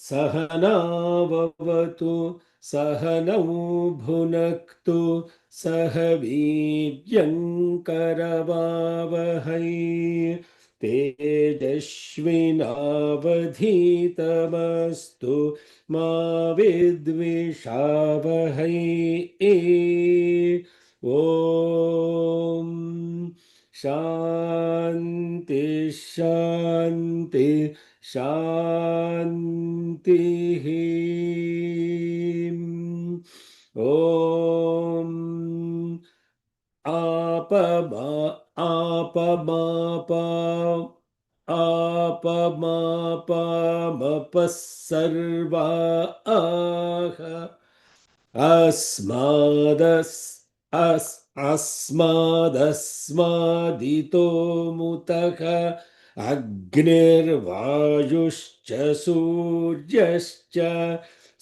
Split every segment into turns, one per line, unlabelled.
सहनाववतु सहनौ भुनक्तु सह वीर्यङ्करवावहै तेजस्विनावधीतमस्तु मा विद्विषावहै ॐ शान्ति शान्ति शान्तिः ॐ आपमापमपः सर्वा अस्मादस्मादितो मुतः अग्निर्वायुश्च सूर्यश्च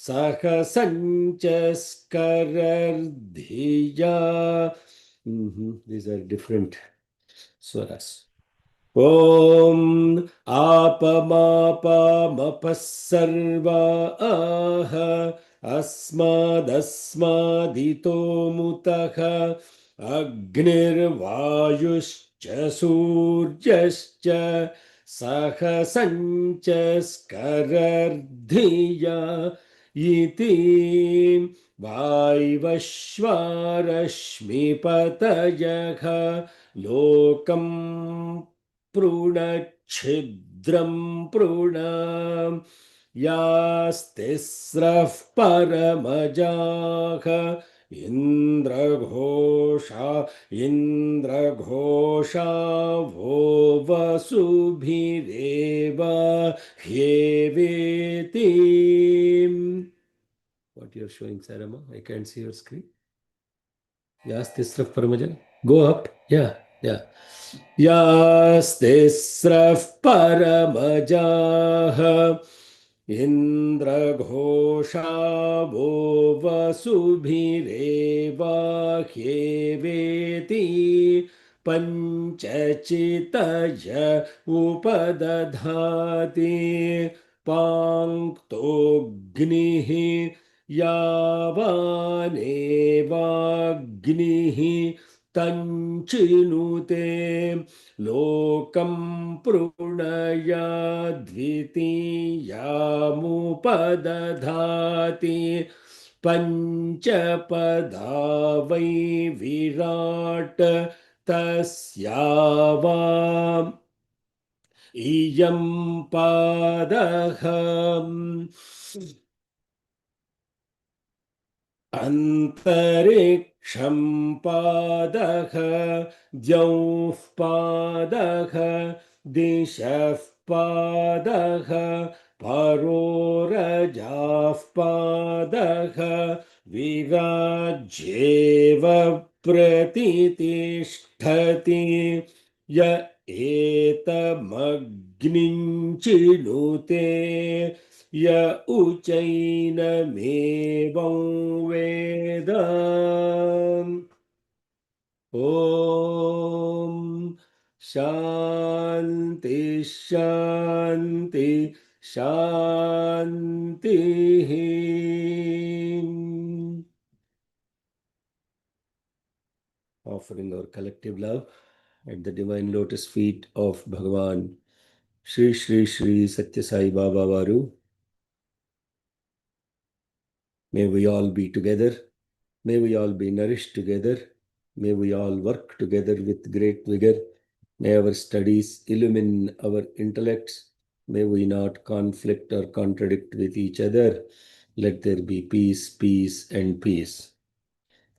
सहसञ्च स्करर्धिया. These are different swaras. ॐ आपमापमपः सर्वाः अस्मादस्मादितो मुतः अग्निर्वायुश्च सूर्यश्च सहसञ्च स्करर्धिया इति वायवश्वारश्मिपतयः लोकं पृणच्छिद्रं पृण यास्तिस्रः परमजाः इन्द्रघोषा वो वसुभिरेव ह्येवेति. What you are showing, Sarama? I can't see your screen. Yastisraf Paramajan. Go up. Yeah. Yastisraf Paramajah Indraghosha vo vasubhireva hyeveti panchachitaya upadadhati panktognihi यावानेवाग्निः तञ्चिनुते लोकं पृणयाद्वितीयामुपदधाति पञ्चपदा वै विराट् तस्यावा इयं पादः अन्तरिक्षं पादः द्यौः पादः दिशः पादः परोरजाः पादः विराज्येव प्रतितिष्ठति य एतमग्निञ्चिनुते य उचैनमेवं वेद. ॐ शान्ति शान्ति शान्तिः. Offering our collective love at the divine lotus feet of Bhagavan Shri Shri Shri Satya Sai Baba Varu. May we all be together. May we all be nourished together. May we all work together with great vigor. May our studies illumine our intellects. May we not conflict or contradict with each other. Let there be peace, peace, and peace.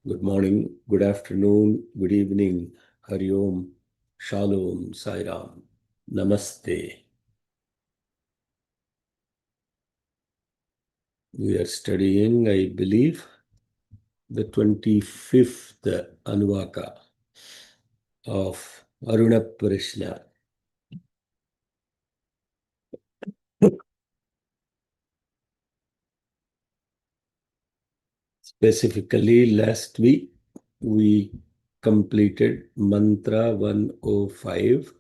Good morning, good afternoon, good evening. Hari Om, Shalom, Sai Ram, Namaste. We are studying, I believe, the 25th Anuvaka of Aruna Prishna. Specifically, last week we completed Mantra 105.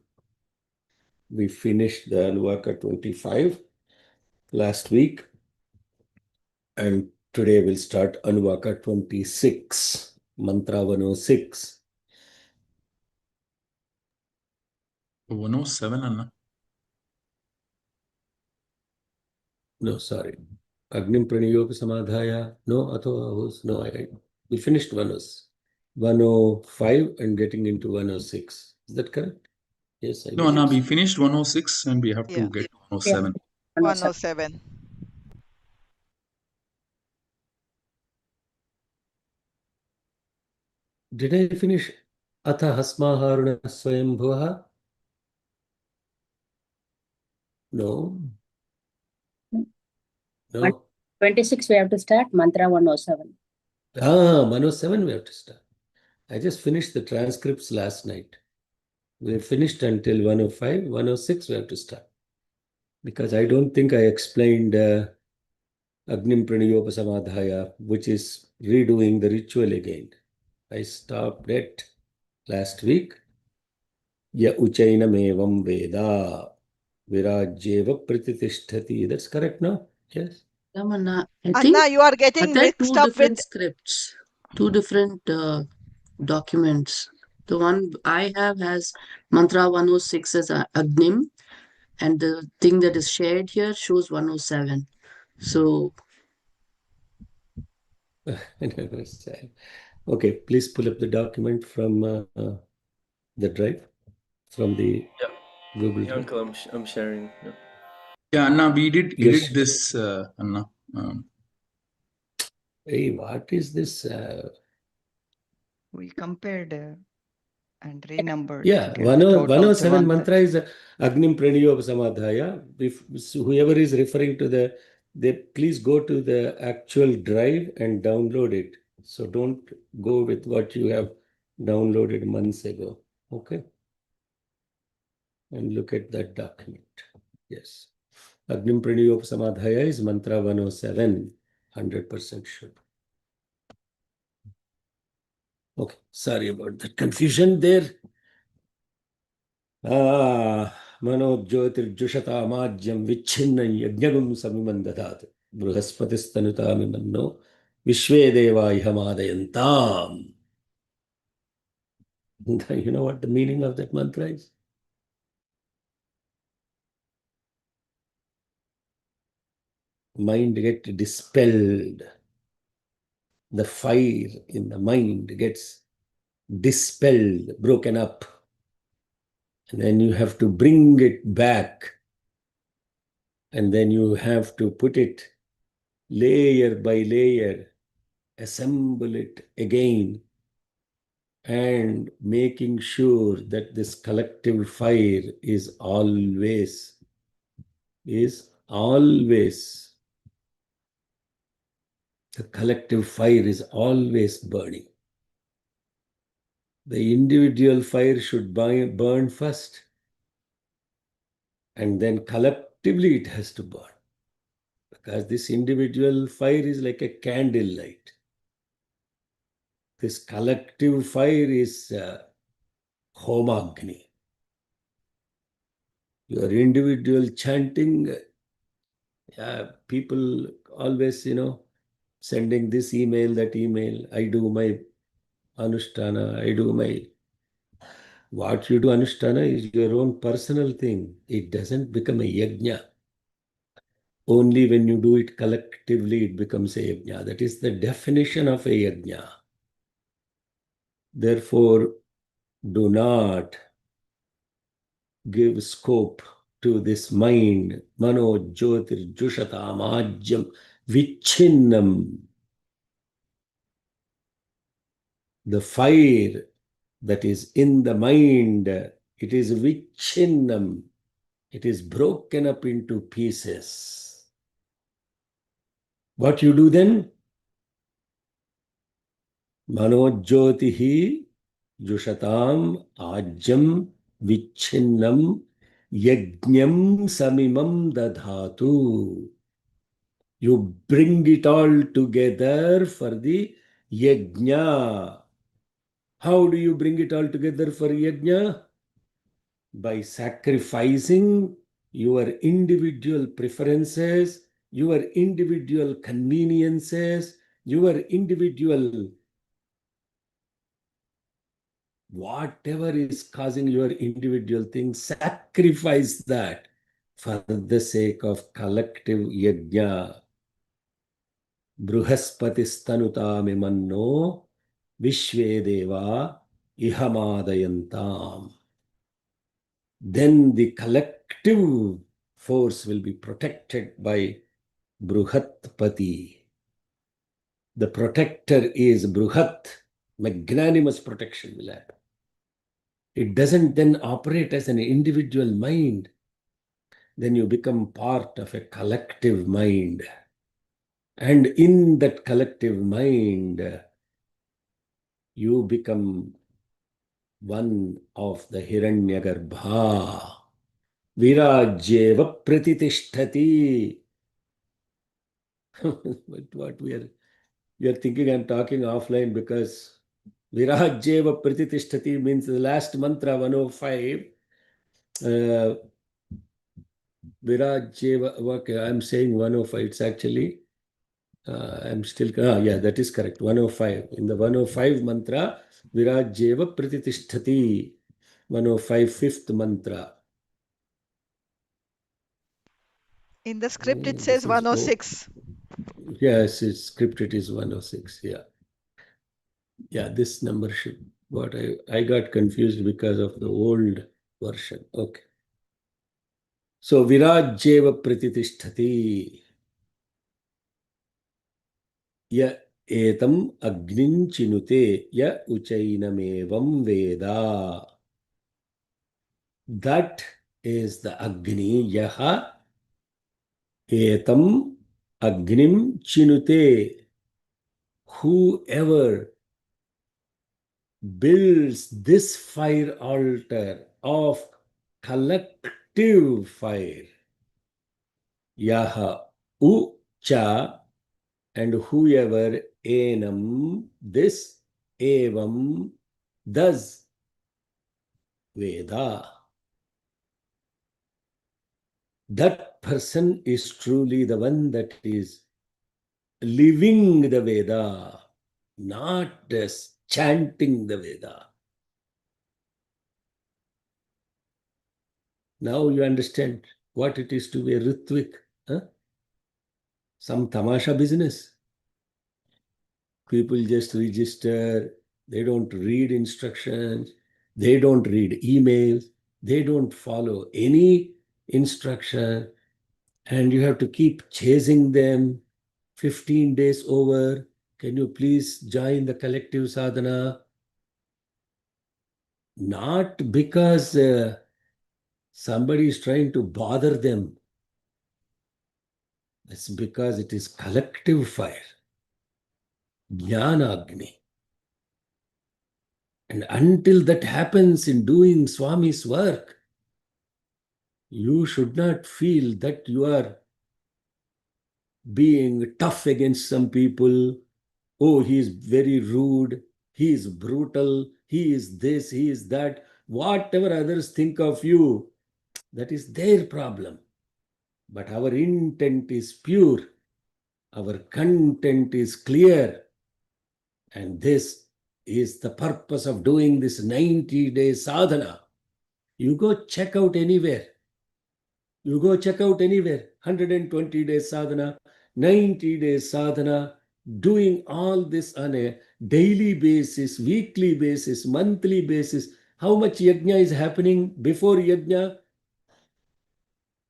We finished the Anuvaka 25. last week. And today we'll start Anuvaka 26, Mantra 106.
107, Anna.
No, sorry. Agnim Praniyoga Samadhaya. No, no, we finished 105 and getting into 106. Is that correct? Yes, I
No, Anna,
believe
we
so.
finished 106 and we have to get to 107.
107.
Did I finish Atha Hasmaharuna Swayambhuva? No. No.
26 we have to start, mantra 107.
107 we have to start. I just finished the transcripts last night. We finished until 105. 106 we have to start. Because I don't think I explained Agnim Praniyopasamadhaya, which is redoing the ritual again. I stopped it last week. Ya Uchainam evam Veda Virajyeva Pratitishthati. That's correct now? Yes.
Anna,
Anna, you are getting
there are
mixed
two
up
different
with
scripts, two different documents. The one I have has mantra 106 as Agnim, and the thing that is shared here shows 107. So
I never understand. Okay, please pull up the document from the drive, from the Google
Yeah,
Drive.
Uncle, I'm sharing. Yeah.
Yeah, Anna, we did
Yes.
edit this, Anna.
Hey, what is this?
We compared and renumbered.
Yeah,
together. The totals
107
one
mantra is Agnim Praniyoga Samadhaya. If whoever is referring to they please go to the actual drive and download it. So don't go with what you have downloaded months ago. Okay. And look at that document. Yes. Agnim Praniyoga Samadhaya is mantra 107, 100% sure. Okay, sorry about that confusion there. मनोज्योतिर्जुषतामाज्यं विच्छिन्नं यज्ञगुं समिमं ददात् बृहस्पतिस्तनुतामिमन्नो विश्वे देवा इहमादयन्ताम्. You know what the meaning of that mantra is? Mind gets dispelled. The fire in the mind gets dispelled, broken up. And then you have to bring it back. And then you have to put it layer by layer, assemble it again, and making sure that this collective fire is always the collective fire is always burning. The individual fire should burn first, and then collectively it has to burn. Because this individual fire is like a candle light. This collective fire is Homagni. Your individual chanting, people always, sending this email, that email. I do my Anushtana, I do my. What you do Anushtana is your own personal thing. It doesn't become a yajna. Only when you do it collectively, it becomes a yajna. That is the definition of a yajna. Therefore, do not give scope to this mind. Mano jyotir jushatam ajyam vichinnam. The fire that is in the mind, it is vichinnam. It is broken up into pieces. What you do then? Manojyotihi jushatam ajyam vichinnam yajñam samimam dadhatu. You bring it all together for the yajna. How do you bring it all together for yajna? By sacrificing your individual preferences, your individual conveniences, your individual whatever is causing your individual thing, sacrifice that for the sake of collective yajna. Bruhaspatistanutam Vishve Deva Ihamaadayantam. Then the collective force will be protected by Bruhatpati. The protector is Bruhat. Magnanimous protection will happen. It doesn't then operate as an individual mind. Then you become part of a collective mind. And in that collective mind, you become one of the Hiranyagarbha. Virajyeva pratitishthati. What we are thinking, I'm talking offline because Virajyeva pratitishthati means the last mantra 105. Virajyeva, okay, I'm saying 105. It's actually, I'm still, yeah, that is correct. 105. In the 105 mantra, Virajyeva pratitishthati. 105, fifth mantra.
In the script, it
This
says
is
106.
Yes, it's scripted is 106. Yeah. Yeah, this number should, what I got confused because of the old version. Okay. So Virajyeva pratitishthati. Ya etam agnin chinute ya uchainamevam veda. That is the Agni. Yaha etam agnim chinute. Whoever builds this fire altar of collective fire, yaha ucha, and whoever enam, this evam, does Veda, that person is truly the one that is living the Veda, not just chanting the Veda. Now you understand what it is to be a Ritvik. Huh? Some tamasha business. People just register, they don't read instructions, they don't read emails, they don't follow any instruction, and you have to keep chasing them. 15 days over, can you please join the collective sadhana? Not because somebody is trying to bother them. It's because it is collective fire. Jnana Agni. And until that happens in doing Swami's work, you should not feel that you are being tough against some people. Oh, he is very rude, he is brutal, he is this, he is that. Whatever others think of you, that is their problem. But our intent is pure, our content is clear, and this is the purpose of doing this 90-day sadhana. You go check out anywhere. You go check out anywhere. 120 days sadhana, 90 days sadhana, doing all this on a daily basis, weekly basis, monthly basis. How much yajna is happening before yajna?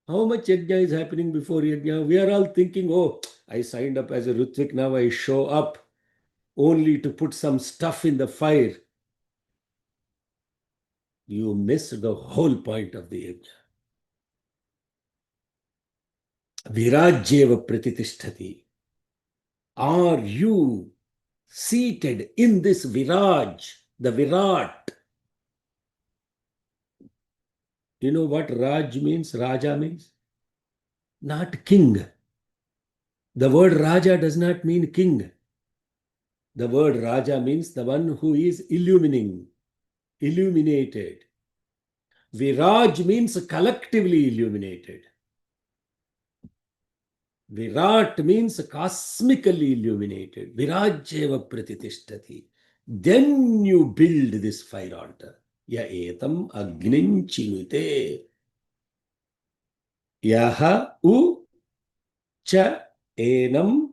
How much yajna is happening before yajna? We are all thinking, oh, I signed up as a Ritvik, now I show up only to put some stuff in the fire. You miss the whole point of the yajna. Virajyeva pratitishthati. Are you seated in this Viraj, the Virat? You know what Raj means? Raja means? Not king. The word Raja does not mean king. The word Raja means the one who is illuminated. Viraj means collectively illuminated. Virat means cosmically illuminated. Virajeva pratitishthati. Then you build this fire altar. Ya etam agnin chimite. Yaha u cha enam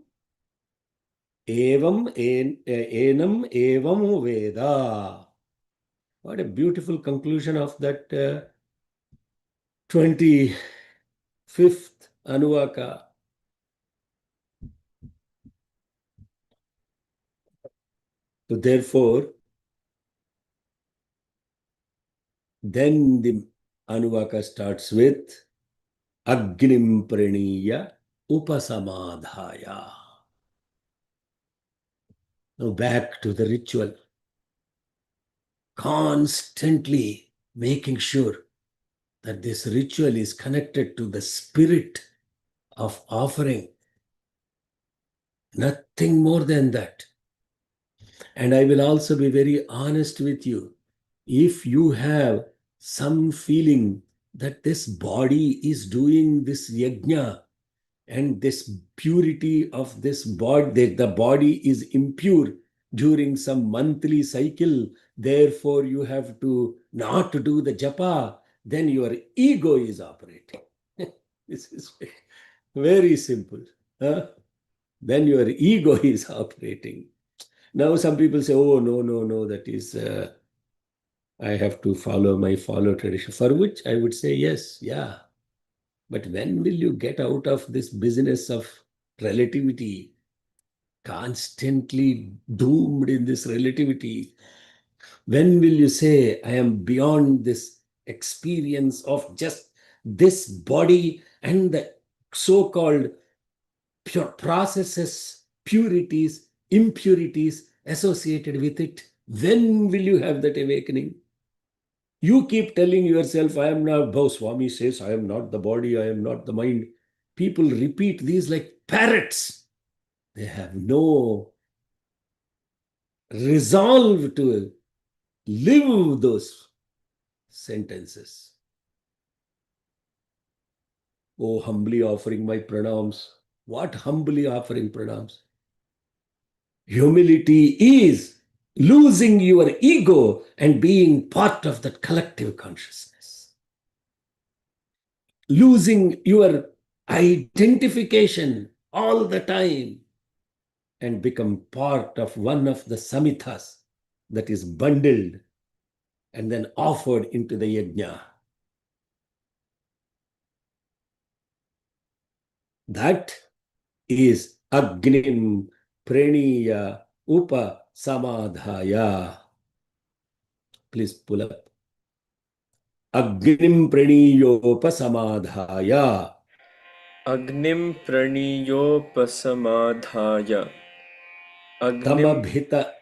evam enam evam veda. What a beautiful conclusion of that 25th Anuvaka. So therefore, then the Anuvaka starts with Agnim Praniya Upasamadhaya. Now back to the ritual. Constantly making sure that this ritual is connected to the spirit of offering. Nothing more than that. And I will also be very honest with you. If you have some feeling that this body is doing this yajna and this purity of this body, the body is impure during some monthly cycle, therefore you have to not do the japa, then your ego is operating. This is very simple. Huh? Then your ego is operating. Now some people say, oh, no, that is, I have to follow tradition. For which I would say, yes, yeah. But when will you get out of this business of relativity? Constantly doomed in this relativity. When will you say, I am beyond this experience of just this body and the so-called pure processes, purities, impurities associated with it? When will you have that awakening? You keep telling yourself, I am not, Swami says, I am not the body, I am not the mind. People repeat these like parrots. They have no resolve to live those sentences. Oh, humbly offering my pranams. What humbly offering pranams? Humility is losing your ego and being part of that collective consciousness. Losing your identification all the time and become part of one of the samhitas that is bundled and then offered into the yajna. That is Agnim Praniya Upa Samadhaya. Please pull up. Agnim Praniyopasamadhaya.
Agnim Praniyopasamadhaya.
Tamabhita.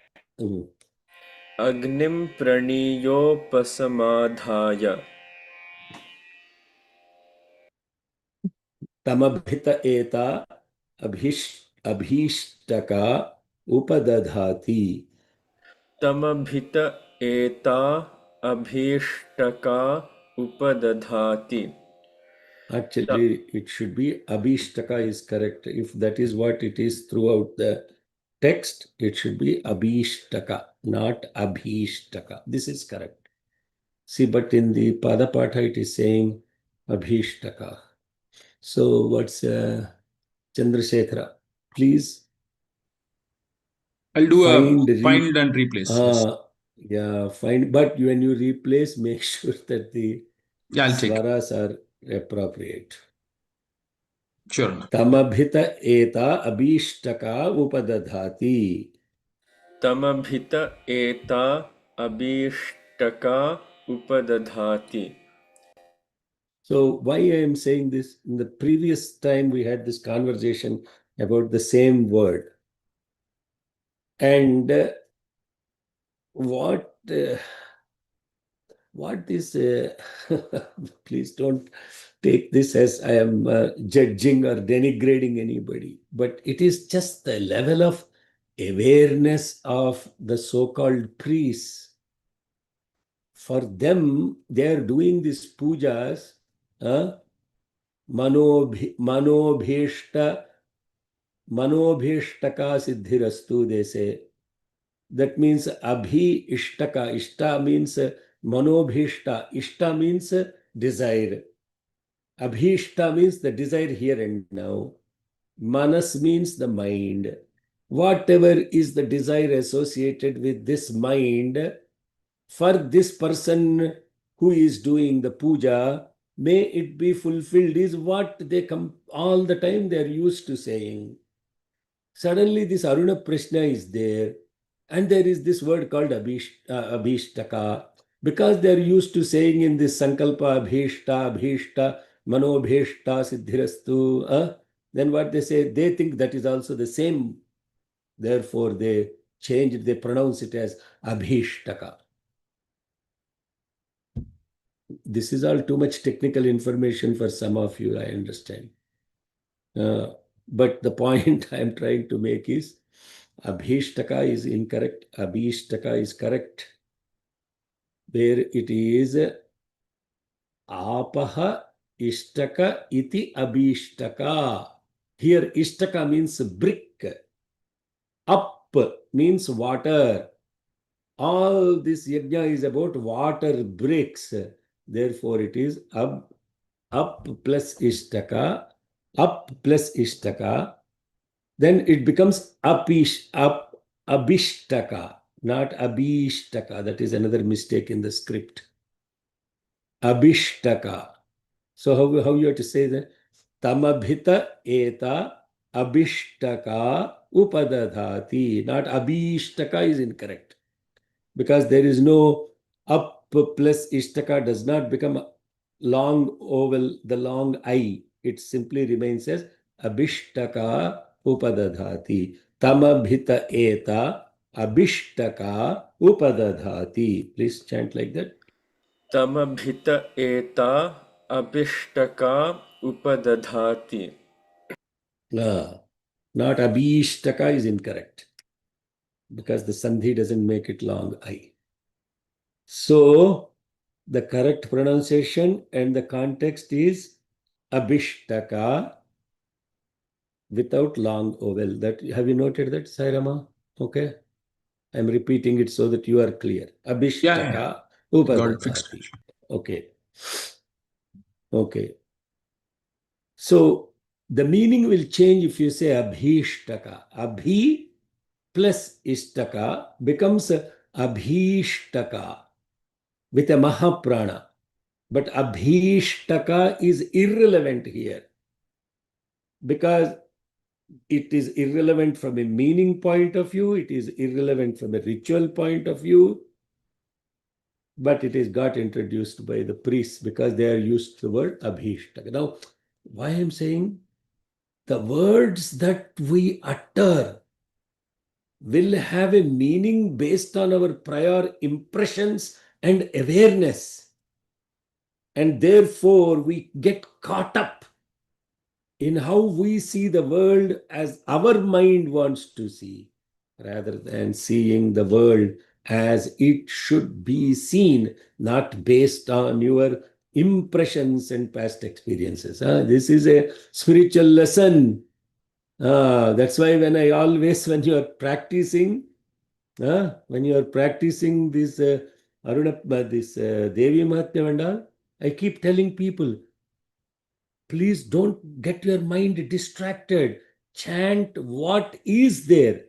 Agnim Praniyopasamadhaya.
Tamabhita eta abhishtaka upadadhati.
Tamabhita eta abhishtaka upadadhati.
Actually, it should be abhishtaka is correct. If that is what it is throughout the text, it should be abhishtaka, not abhishtaka. This is correct. See, but in the Padapatha, it is saying abhishtaka. So what's Chandrasekhara? Please.
I'll do
Find
a find and replace. Yes.
Yeah, find. But when you replace, make sure that the
Yeah, I'll take it.
swaras are appropriate.
Sure. Anna.
Tamabhita eta abhishtaka upadadhati.
Tamabhita eta abhishtaka upadadhati.
So why I am saying this? In the previous time we had this conversation about the same word. And what this, please don't take this as I am judging or denigrating anybody, but it is just the level of awareness of the so-called priests for them, they are doing these pujas, manobhishta siddhirastu, they say. That means abhi ishtaka. Ishta means manobhishta. Ishta means desire. Abhishta means the desire here and now. Manas means the mind. Whatever is the desire associated with this mind, for this person who is doing the puja, may it be fulfilled, is what they come all the time they are used to saying. Suddenly this Aruna Prashna is there, and there is this word called abhishtaka, because they are used to saying in this sankalpa abhishta, manobhishta siddhirastu. Then what they say, they think that is also the same. Therefore, they change it, they pronounce it as abhishtaka. This is all too much technical information for some of you, I understand. But the point I am trying to make is, abhishtaka is incorrect, abhishtaka is correct. Where it is apaha ishtaka iti abhishtaka. Here ishtaka means brick. Up means water. All this yajna is about water bricks. Therefore, it is up plus ishtaka, up plus ishtaka. Then it becomes abhishtaka, not abhishtaka. That is another mistake in the script. Abhishtaka. So how you have to say that? Tamabhita eta abhishtaka upadadhati. Not abhishtaka is incorrect. Because there is no up plus ishtaka does not become long oval, the long I. It simply remains as abhishtaka upadadhati. Tamabhita eta abhishtaka upadadhati. Please chant like that.
Tamabhita eta abhishtaka upadadhati.
Not abhishtaka is incorrect, because the sandhi doesn't make it long I. So the correct pronunciation and the context is abhishtaka without long vowel. That, have you noted that, Sairama? Okay. I'm repeating it so that you are clear. Abhishtaka upadadhati. Okay. Okay. So the meaning will change if you say abhishtaka. Abhi plus ishtaka becomes abhishtaka with a mahaprana. But abhishtaka is irrelevant here, because it is irrelevant from a meaning point of view, it is irrelevant from a ritual point of view, but it is got introduced by the priests because they are used to the word abhishtaka. Now, why I'm saying the words that we utter will have a meaning based on our prior impressions and awareness. And therefore, we get caught up in how we see the world as our mind wants to see, rather than seeing the world as it should be seen, not based on your impressions and past experiences. This is a spiritual lesson. That's why when you are practicing this Devi Mahatmya and all, I keep telling people, please don't get your mind distracted. Chant what is there,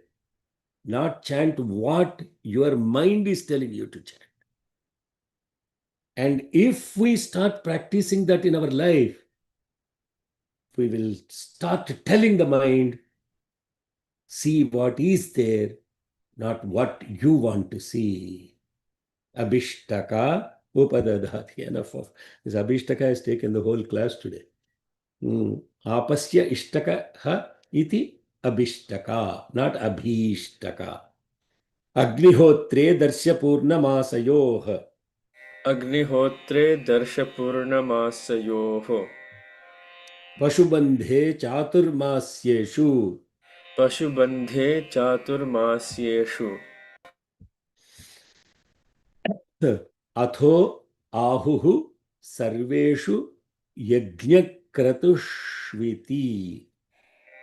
not chant what your mind is telling you to chant. And if we start practicing that in our life, we will start telling the mind, see what is there, not what you want to see. Abhishtaka upadadhati. Enough of this. Abhishtaka has taken the whole class today. Apasya ishtaka iti abhishtaka, not abhishtaka. Agnihotre darshapurnamasayoh.
Agnihotre darshapurnamasayoh.
Pashubandhe chaturmasyeshu.
Pashubandhe chaturmasyeshu.
Atho ahuhu sarveshu yajnakratushviti.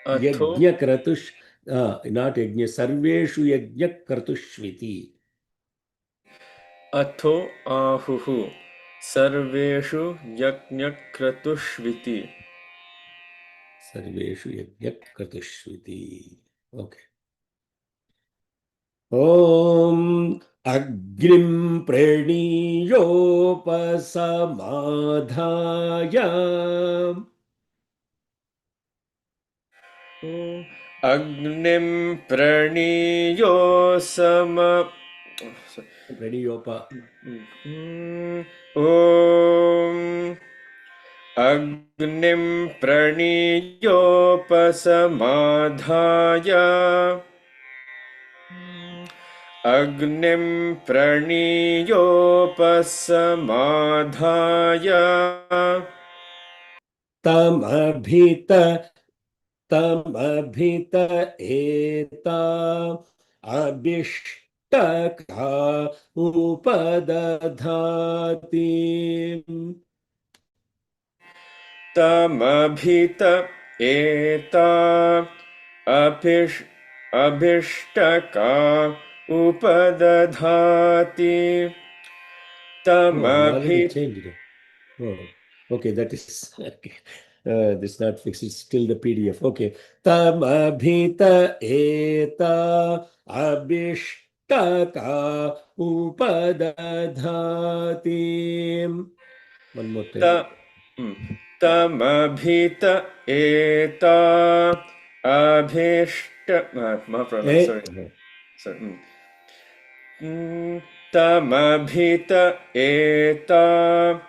Atho
Yajnakratush, not yajna, sarveshu yajnakratushviti.
Atho ahuhu sarveshu yajnakratushviti.
Sarveshu yajnakratushviti. Okay. Om Agnim Praniyopasamadhaya
Agnim praniyo sama
Praniyopa
Om Agnim praniyopasamadhaya Agnim praniyopasamadhaya
Tamabhita eta abhishtaka upadadhati.
Tamabhita eta abhishtaka upadadhati.
Oh, I already
Tamabhita
changed it. Oh, okay, that is okay. This is not fixed. It's still the PDF. Okay. Tamabhita eta abhishtaka upadadhati. One more time.
Tamabhita eta sorry. Tamabhita eta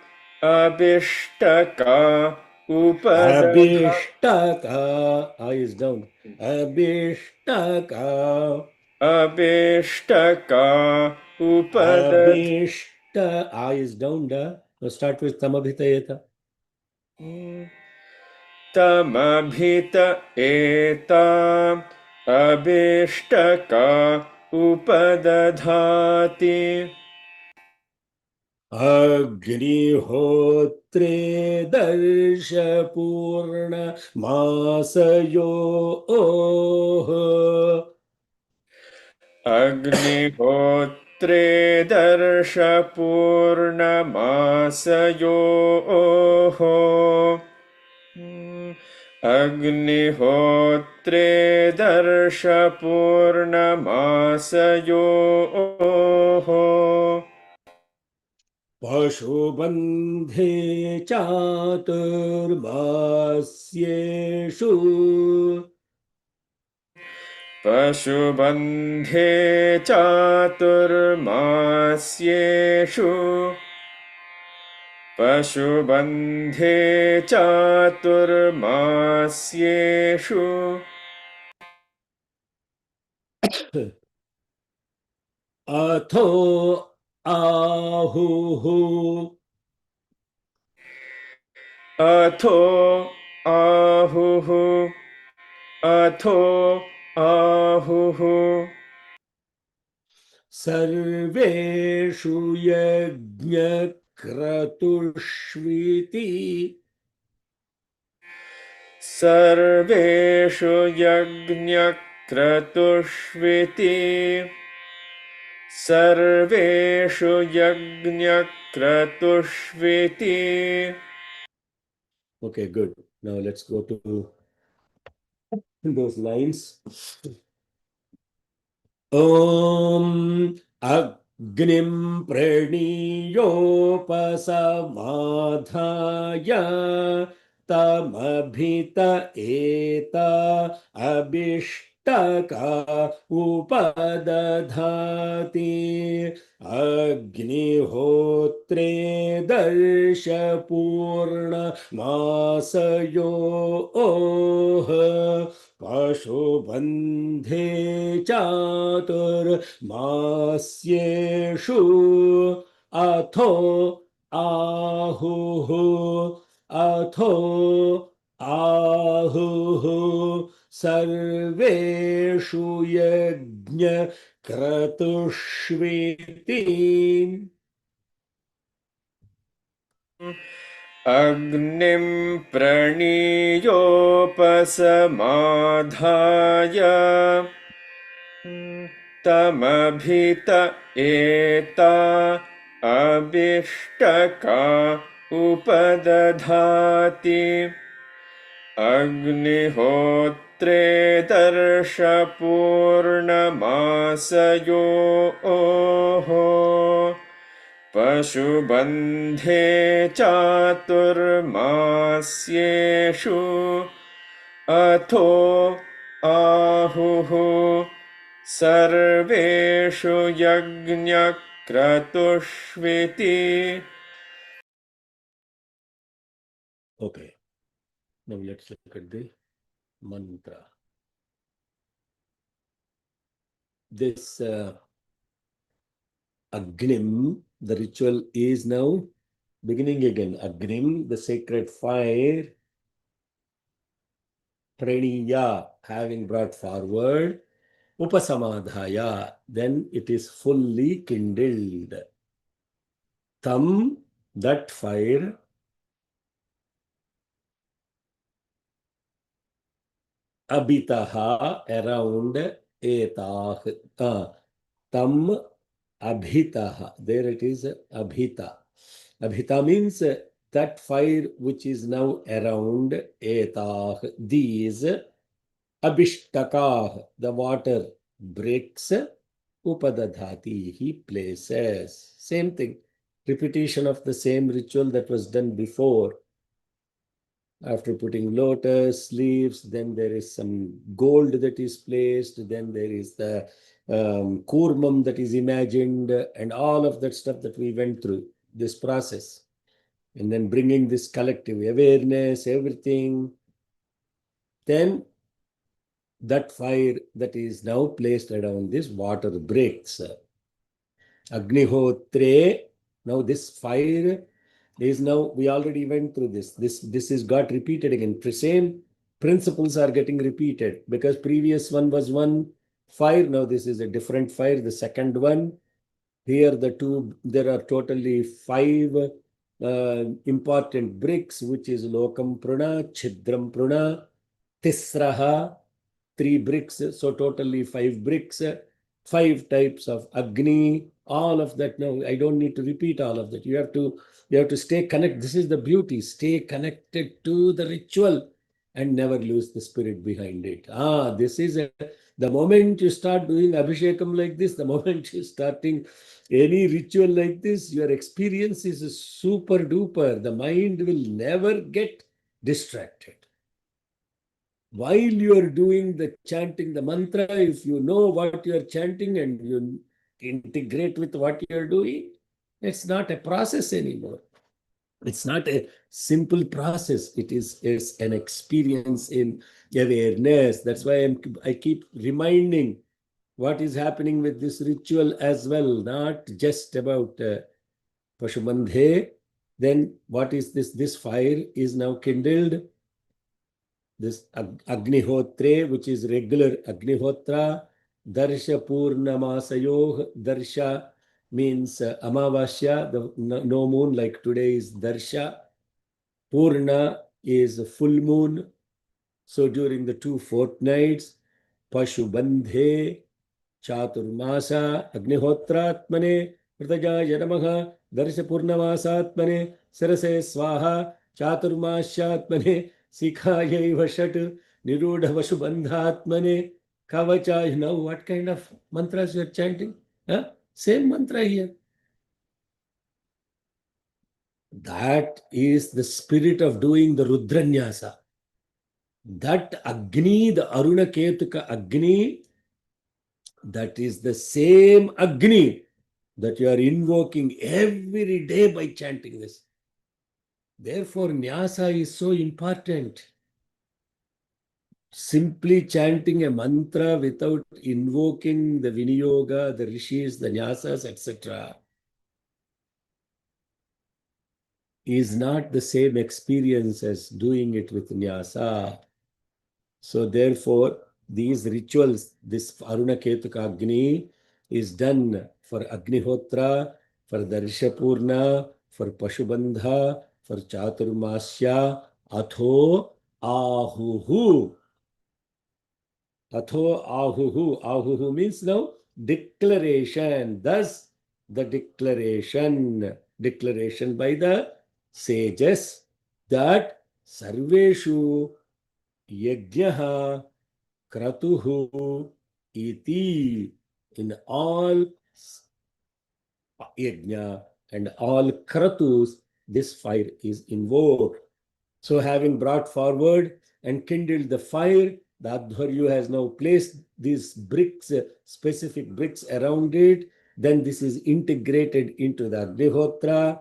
abhishtaka upadadhati.
Abhishtaka. I is down. Abhishtaka.
Abhishtaka upadadhati.
Abhishta. I is down. Da. Now start with Tamabhita eta.
Tamabhita eta abhishtaka upadadhati.
Agnihotre darsha purna masayo.
Agnihotre darsha purna masayo. Agnihotre darsha purna masayo.
Pashubandhe chaturmasyeshu.
Pashubandhe chaturmasyeshu. Pashubandhe chaturmasyeshu.
Atho ahuhu.
Atho ahuhu. Atho ahuhu.
Sarveshu yajnakratushviti.
Sarveshu yajnakratushviti. Sarveshu yajnakratushviti.
Okay, good. Now let's go to those lines. Om Agnim Praniyopasamadhaya Tamabhita eta abhishtaka upadadhati. Agnihotre darsha purna masayo. Pashubandhe chatur masyeshu. Atho ahuhu. Atho ahuhu. Sarveshu yajna kratushviti.
अग्निं प्रणीयोपसमाधाय तमभित एता अभिष्टका उपदधाति अग्निहोत्रे दर्शपूर्णमासयोः पशुबन्धे चातुर्मास्येषु अथो आहुः सर्वेषु यज्ञक्रतुष्विति.
Okay. Now let's look at the mantra. This Agnim, the ritual is now beginning again. Agnim, the sacred fire. Praniya, having brought forward. Upasamadhaya, then it is fully kindled. Tam, that fire. Abhitaha, around etah. Tam abhitaha. There it is, abhita. Abhita means that fire which is now around etah. These abhishtakah, the water breaks. Upadadhati, he places. Same thing. Repetition of the same ritual that was done before. After putting lotus leaves, then there is some gold that is placed, then there is the kurmam that is imagined, and all of that stuff that we went through, this process. And then bringing this collective awareness, everything. Then that fire that is now placed around this water breaks. Agnihotre, now this fire is now, we already went through this. This is got repeated again. Same principles are getting repeated because previous one was one fire. Now this is a different fire. The second one, here there are totally 5 important bricks, which is Lokam Pruna, Chidram Pruna, Tisraha, 3 bricks. So totally 5 bricks, 5 types of Agni, all of that. Now I don't need to repeat all of that. You have to stay connected. This is the beauty. Stay connected to the ritual and never lose the spirit behind it. This is the moment you start doing Abhishekam like this, the moment you're starting any ritual like this, your experience is super duper. The mind will never get distracted. While you are doing the chanting, the mantra, if you know what you are chanting and you integrate with what you are doing, it's not a process anymore. It's not a simple process. It is an experience in awareness. That's why I keep reminding what is happening with this ritual as well, not just about Pashubandhe. Then what is this? This fire is now kindled. This Agnihotre, which is regular Agnihotra, Darsha Purnamasayoh. Darsha means Amavasya, the no moon, like today is Darsha. Purna is full moon. So during the 2 fortnights, Pashubandhe, Chaturmasa, Agnihotratmane, Pratajaya Namaha, Darsha Purnamasaatmane, Sarase Swaha, Chaturmashatmane, Sikhayaiva Shat, Nirudha Vashubandhatmane, Kavacha. Now what kind of mantras you are chanting? Same mantra here. That is the spirit of doing the Rudranyasa. That Agni, the Aruna Ketuka Agni, that is the same Agni that you are invoking every day by chanting this. Therefore, Nyasa is so important. Simply chanting a mantra without invoking the Viniyoga, the Rishis, the Nyasas, etc., is not the same experience as doing it with Nyasa. So therefore, these rituals, this Aruna Ketuka Agni is done for Agnihotra, for Darsha Purna, for Pashubandha, for Chaturmasya, Atho Ahuhu. Atho Ahuhu. Ahuhu means now declaration. Thus, the declaration by the sages that Sarveshu Yajnaha Kratuhu iti, in all yajna and all kratus, this fire is invoked. So having brought forward and kindled the fire, the Adhvaryu has now placed these bricks, specific bricks around it. Then this is integrated into the Agnihotra,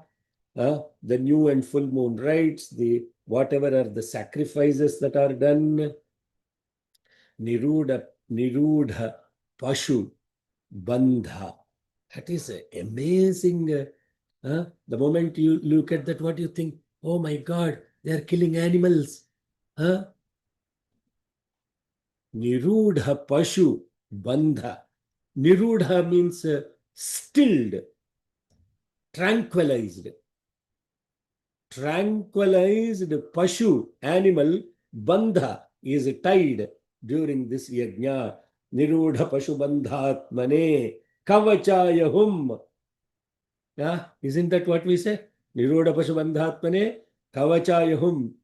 the new and full moon rites, the whatever are the sacrifices that are done. Nirudha Pashu Bandha. That is amazing. The moment you look at that, what do you think? Oh my God, they are killing animals. Nirudha Pashu Bandha. Nirudha means stilled, tranquilized. Tranquilized Pashu, animal, Bandha is tied during this yajna. Nirudha Pashu Bandhatmane Kavachayahum. Isn't that what we say? Nirudha Pashu Bandhatmane Kavachayahum.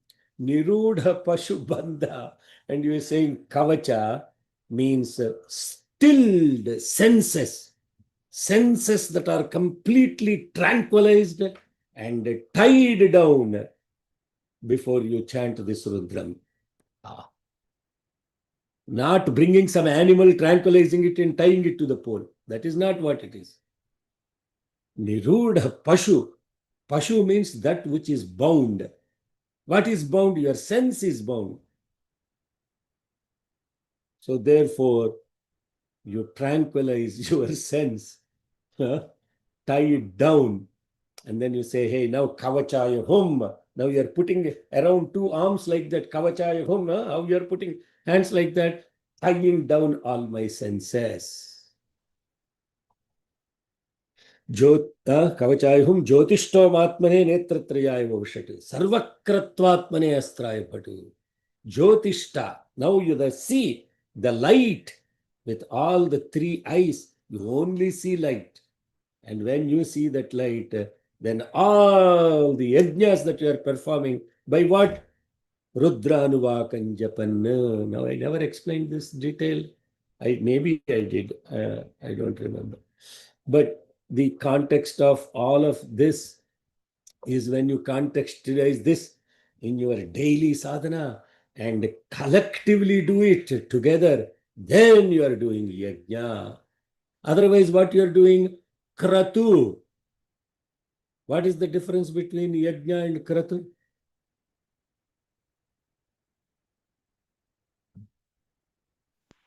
Nirudha Pashu Bandha. And you are saying Kavacha means stilled senses. Senses that are completely tranquilized and tied down before you chant this Rudram. Not bringing some animal, tranquilizing it and tying it to the pole. That is not what it is. Nirudha Pashu. Pashu means that which is bound. What is bound? Your sense is bound. So therefore, you tranquilize your sense, tie it down, and then you say, hey, now Kavachaya Hum. Now you're putting around two arms like that, Kavachaya Hum. How you're putting hands like that, tying down all my senses. Kavachaya Hum Jyotishtom Atmane Netratrayaya Vavashati. Sarvakratvatmane Astraya Patu. Jyotishta. Now you see the light with all the three eyes. You only see light. And when you see that light, then all the yajnas that you are performing, by what? Rudra Anuvakan Japan. Now I never explained this detail. Maybe I did. I don't remember. But the context of all of this is when you contextualize this in your daily sadhana and collectively do it together, then you are doing yajna. Otherwise, what you are doing? Kratu. What is the difference between yajna and kratu?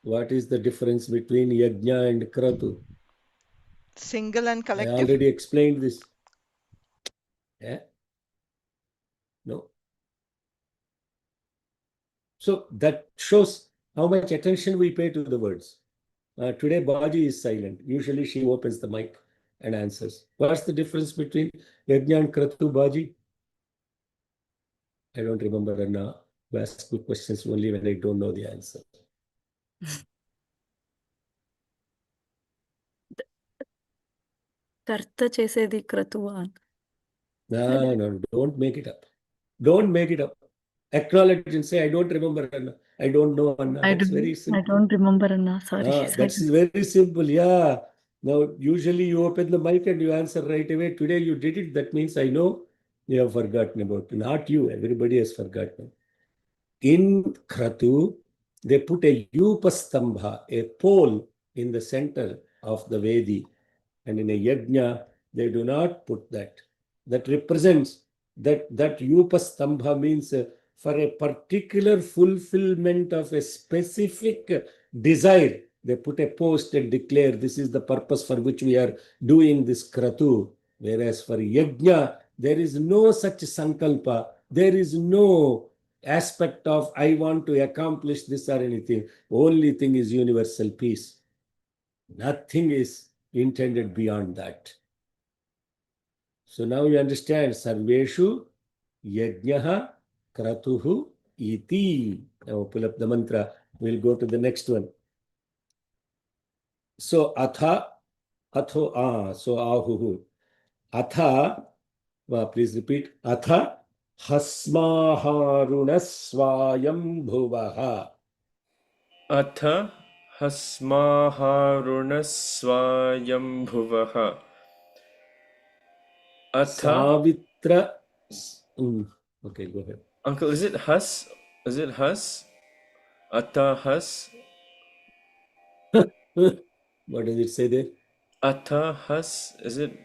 What is the difference between yajna and kratu?
Single and
I
collective.
already explained this. Yeah? No. So that shows how much attention we pay to the words. Today, Baji is silent. Usually she opens the mic and answers. What's the difference between yajna and kratu, Baji? I don't remember, Anna. You ask good questions only when I don't know the answer.
Karta chesedi kratuva.
No, don't make it up. Don't make it up. Acknowledge and say, I don't remember, Anna. I don't know, Anna. That's very simple.
I don't remember, Anna. Sorry.
That's very simple. Yeah. Now, usually you open the mic and you answer right away. Today you did it. That means I know you have forgotten about it. Not you. Everybody has forgotten. In Kratu, they put a Yupastambha, a pole in the center of the Vedi. And in a Yajna, they do not put that. That represents that Yupastambha means for a particular fulfillment of a specific desire. They put a post and declare this is the purpose for which we are doing this Kratu. Whereas for Yajna, there is no such sankalpa. There is no aspect of I want to accomplish this or anything. Only thing is universal peace. Nothing is intended beyond that. So now you understand. Sarveshu Yajnaha Kratuhu Iti. Now pull up the mantra. We'll go to the next one. So Atha, Atho, so Ahuhu. Atha, please repeat. Atha Hasmaharunasvayam Bhuvaha.
Atha hasmaharunasvayambhuvah. Atha.
Savitra. Okay, go ahead.
Uncle, is it has? Is it has? Atha has?
What does it say there?
Atha has? Is it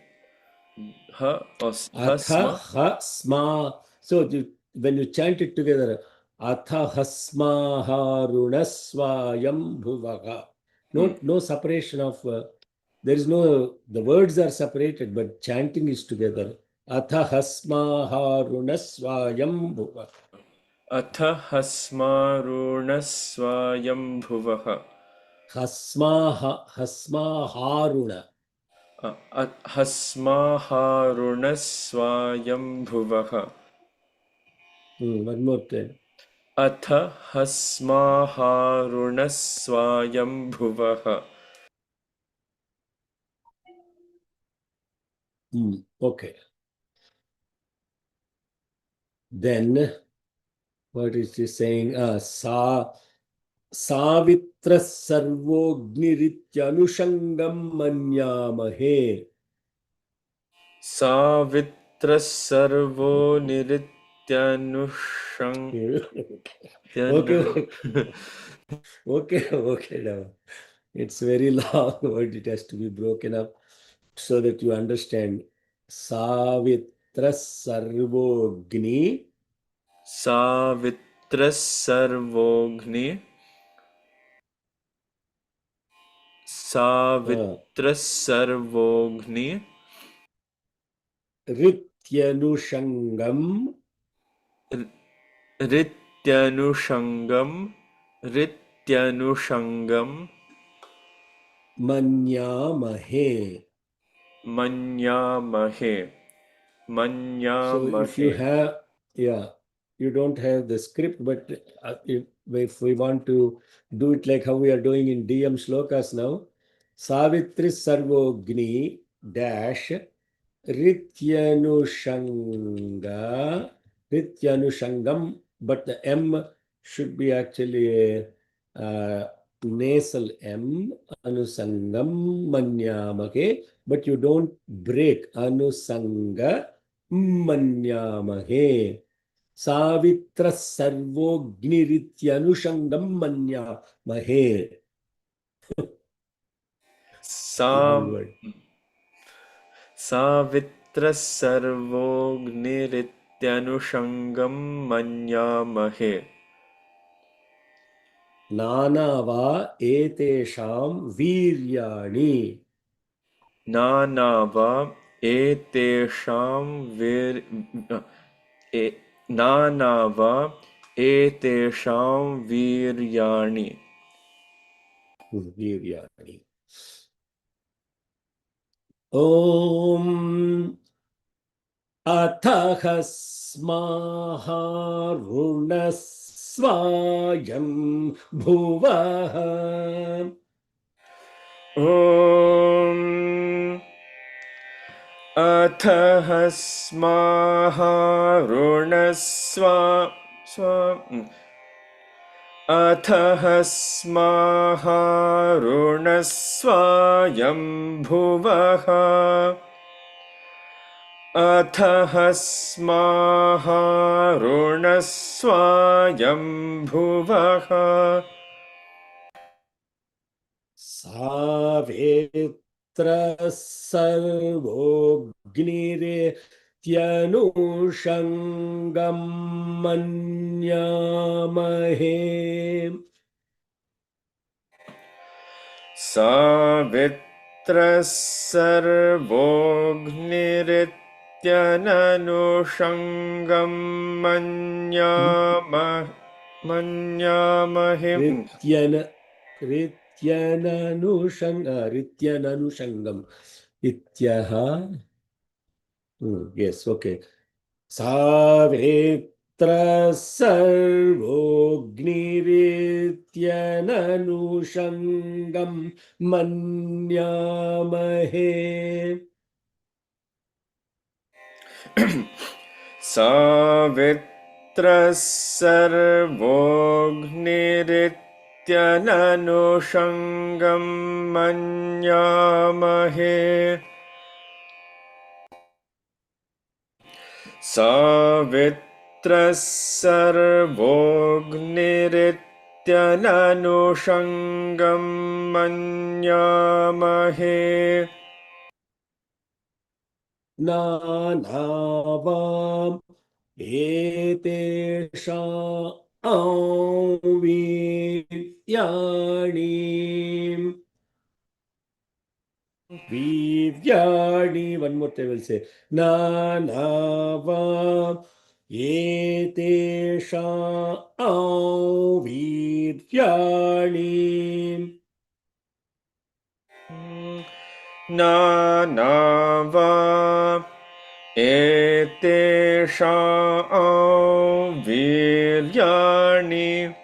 ha or
Atha
hasma?
hasma. So when you chant it together, Atha hasma harunasvayam bhuvaga. No separation of. There is no. The words are separated, but chanting is together. Atha hasma harunasvayam bhuvaga.
Atha hasmarunasvayambhuvah.
Hasma haruna.
Hasmaharunasvayambhuvah.
One more time.
Atha hasmaharunasvayambhuvah.
Okay. Then what is he saying? Savitra sarvognirityanu manyamahe.
Savitra sarvo nirityanushang.
Okay. Now it's very long word. It has to be broken up so that you understand. Savitra sarvogni.
Savitra sarvogni. Savitra sarvogni.
Rityanushangam.
Rityanushangam.
Manyamahe. So if you have, you don't have the script, but if we want to do it like how we are doing in DM shlokas now, Savitri Sarvogni dash Rityanushangam, but the M should be actually a nasal M, Anusangam Manyamahe, but you don't break Anusanga Manyamahe. Savitra Sarvognirityanu Manyamahe.
Savitra sarvognirityanu manyamahe.
Nanava etesham viryani.
Nanava etesham Nanava etesham viryani.
Viryani. Om Athahasmaharunasvayam bhuvaha.
Om Athahasmaharunasvayam bhuvaha. Athahasmaharunasvayam bhuvaha.
Savitra sarvognirityanu manyamahe.
Savitra sarvognirityananushangam manyamahe.
Rityananushangam. Ityaha. Yes, okay. Savetra sarvognirityananusangam manyamahe.
Savitra sarvognirityananoshangam manyamahe. Savitra sarvognirityananoshangam manyamahe.
Nanavam etesha vidyani. Vidyani. One more time I will say. Nanavam etesha vidyani.
Nanava etesham viryani.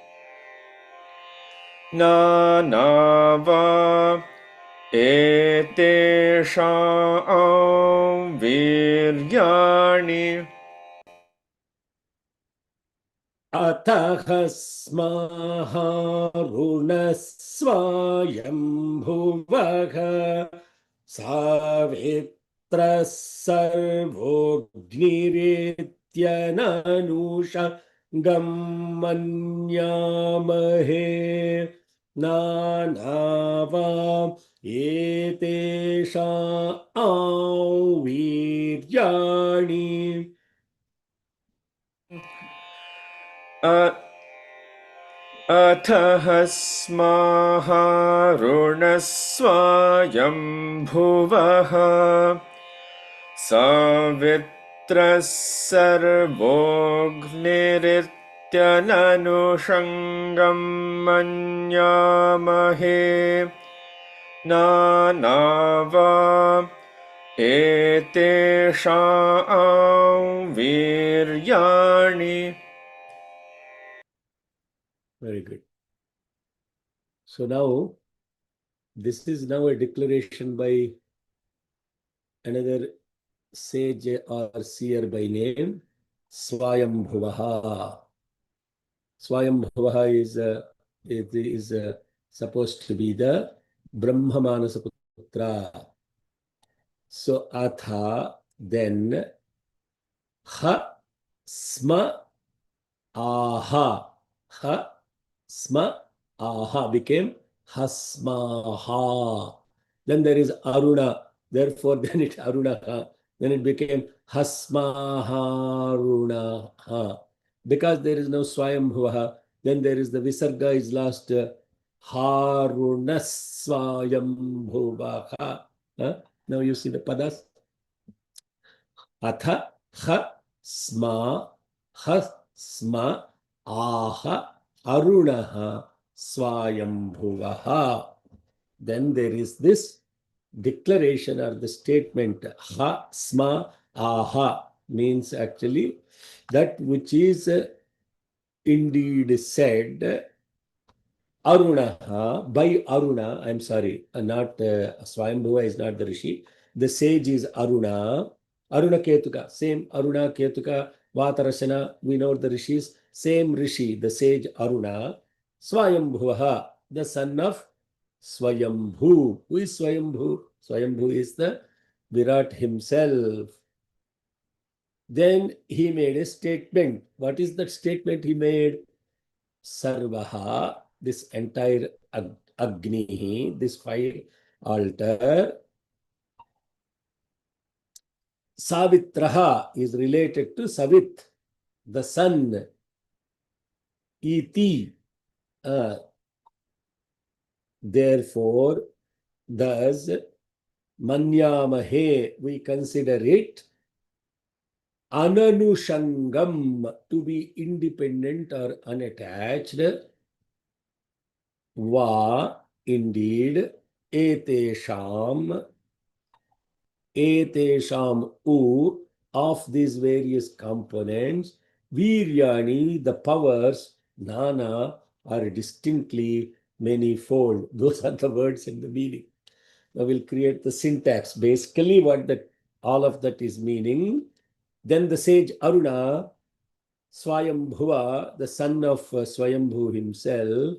Nanava etesham viryani.
Atahasmaha runasvayambhuvaha savitra sarvognirityananusha gammanyamahe nanava etesha viryani.
Atahasmaha runasvayambhuvaha savitra sarvognirityananoshangam manyamahe nanava etesham viryani.
Very good. So now, this is now a declaration by another sage or seer by name, Swayambhuvaha. Swayambhuvaha is supposed to be the Brahma Manasaputra. So, Atha, then, Ha, Sma, Aha. Ha, Sma, Aha became Hasmaha. Then there is Aruna. Therefore, then it Arunaha. Then it became Hasmaharunaha. Because there is no Swayambhuvaha, then there is the Visarga is lost. Harunasvayambhuvaha. Now you see the padas. Atha, Ha, Sma, Ha, Sma, Aha, Arunaha, Swayambhuvaha. Then there is this declaration or the statement, Ha, Sma, Aha, means actually that which is indeed said, Arunaha, by Aruna, I'm sorry, not Swayambhuva is not the Rishi. The sage is Aruna. Aruna Ketuka, same Aruna Ketuka, Vatarasana, we know the Rishis, same Rishi, the sage Aruna, Swayambhuvaha, the son of Swayambhu. Who is Swayambhu? Swayambhu is the Virat himself. Then he made a statement. What is that statement he made? Sarvaha, this entire Agni, this fire altar. Savitraha is related to Savit, the sun. Iti. Therefore, thus, Manyamahe, we consider it Ananushangam, to be independent or unattached. Va, indeed, Etesham, u, of these various components, Viryani, the powers, Nana, are distinctly manifold. Those are the words and the meaning. Now we'll create the syntax. Basically, what that all of that is meaning. Then the sage Aruna, Swayambhuva, the son of Swayambhu himself,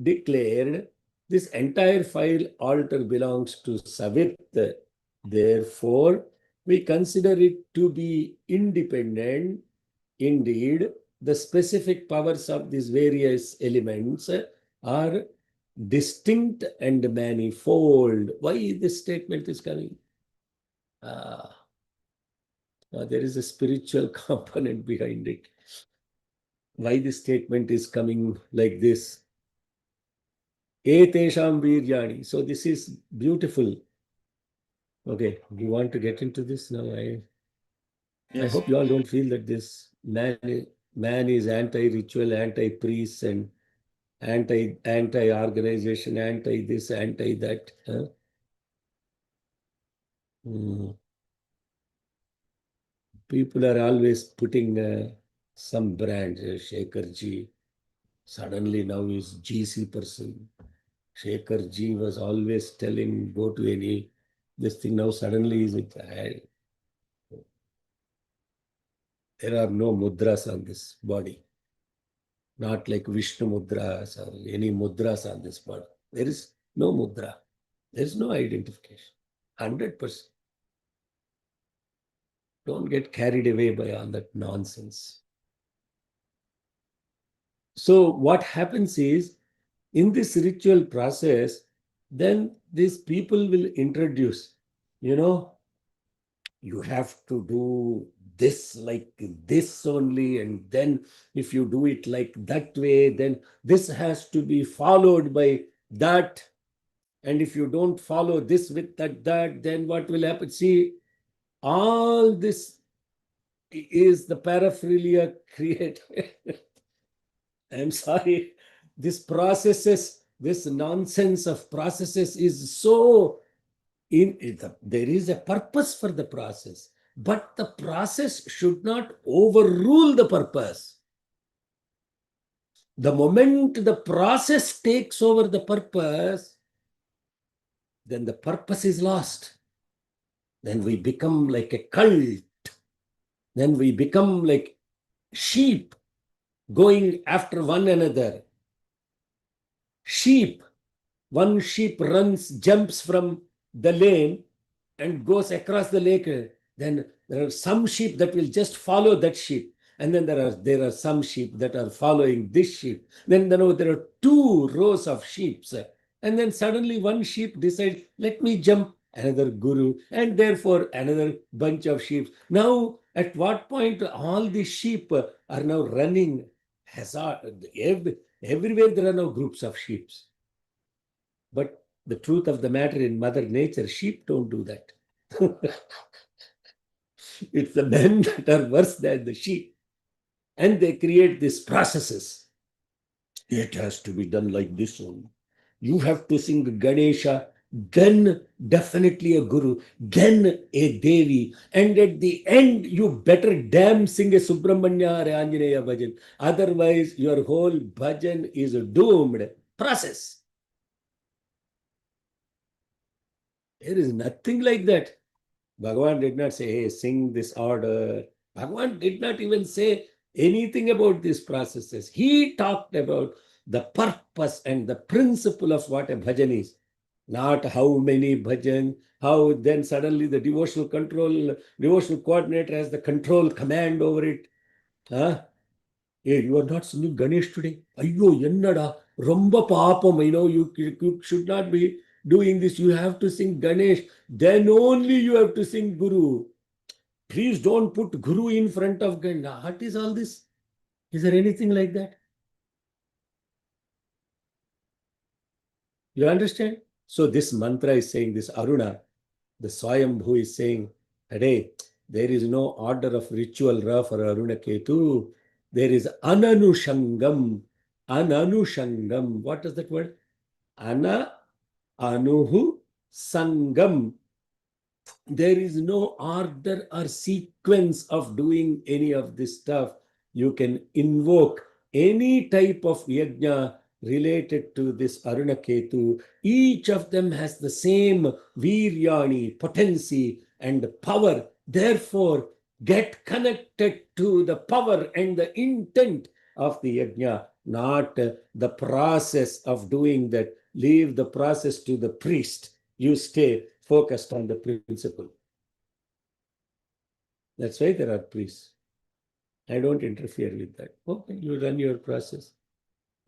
declared this entire file altar belongs to Savit. Therefore, we consider it to be independent. Indeed, the specific powers of these various elements are distinct and manifold. Why this statement is coming? There is a spiritual component behind it. Why this statement is coming like this? Etesham Viryani. So this is beautiful. Okay, you want to get into this now? I
Yes.
hope you all don't feel that this man is anti-ritual, anti-priest, and anti-organization, anti-this, anti-that. People are always putting some brand, Shekhar Ji. Suddenly now is GC person. Shekhar Ji was always telling, go to any, this thing now suddenly is it. There are no mudras on this body. Not like Vishnu mudras or any mudras on this body. There is no mudra. There is no identification. 100%. Don't get carried away by all that nonsense. So what happens is, in this ritual process, then these people will introduce, you have to do this like this only, and then if you do it like that way, then this has to be followed by that. And if you don't follow this with that, then what will happen? See, all this is the paraphernalia created. I'm sorry, this nonsense of processes is so there is a purpose for the process, but the process should not overrule the purpose. The moment the process takes over the purpose, then the purpose is lost. Then we become like a cult. Then we become like sheep going after one another. Sheep, one sheep jumps from the lane and goes across the lake. Then there are some sheep that will just follow that sheep. And then there are some sheep that are following this sheep. Then there are two rows of sheep. And then suddenly one sheep decides, let me jump, another guru, and therefore another bunch of sheep. Now, at what point all these sheep are now running hazard? Everywhere there are now groups of sheep. But the truth of the matter, in Mother Nature, sheep don't do that. It's the men that are worse than the sheep. And they create these processes. It has to be done like this one. You have to sing Ganesha, then definitely a guru, then a Devi. And at the end, you better damn sing a Subramanya or Anjaneya bhajan. Otherwise, your whole bhajan is a doomed process. There is nothing like that. Bhagavan did not say, hey, sing this order. Bhagavan did not even say anything about these processes. He talked about the purpose and the principle of what a bhajan is. Not how many bhajan, how then suddenly the devotional coordinator has the control command over it. Hey, you are not singing Ganesh today. Ayyo, yennada, romba papam, you should not be doing this. You have to sing Ganesh. Then only you have to sing Guru. Please don't put Guru in front of Ganesh. What is all this? Is there anything like that? You understand? So this mantra is saying, this Aruna, the Swayambhu is saying, hey, there is no order of ritual Ra for Aruna Ketu. There is Ananushangam. Ananushangam. What is that word? Ana Anuhu Sangam. There is no order or sequence of doing any of this stuff. You can invoke any type of yajna related to this Arunaketu. Each of them has the same viryani, potency and power. Therefore, get connected to the power and the intent of the yajna, not the process of doing that. Leave the process to the priest. You stay focused on the principle. That's why there are priests. I don't interfere with that. Okay, you run your process.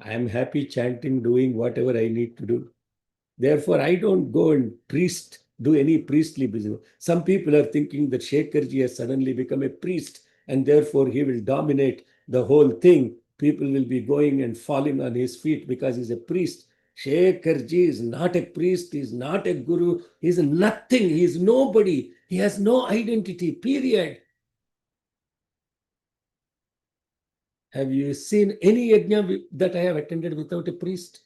I am happy chanting, doing whatever I need to do. Therefore, I don't go and do any priestly business. Some people are thinking that Shekharji has suddenly become a priest and therefore he will dominate the whole thing. People will be going and falling on his feet because he's a priest. Shekharji is not a priest, he is not a guru, he is nothing, he is nobody, he has no identity, period. Have you seen any yajna that I have attended without a priest?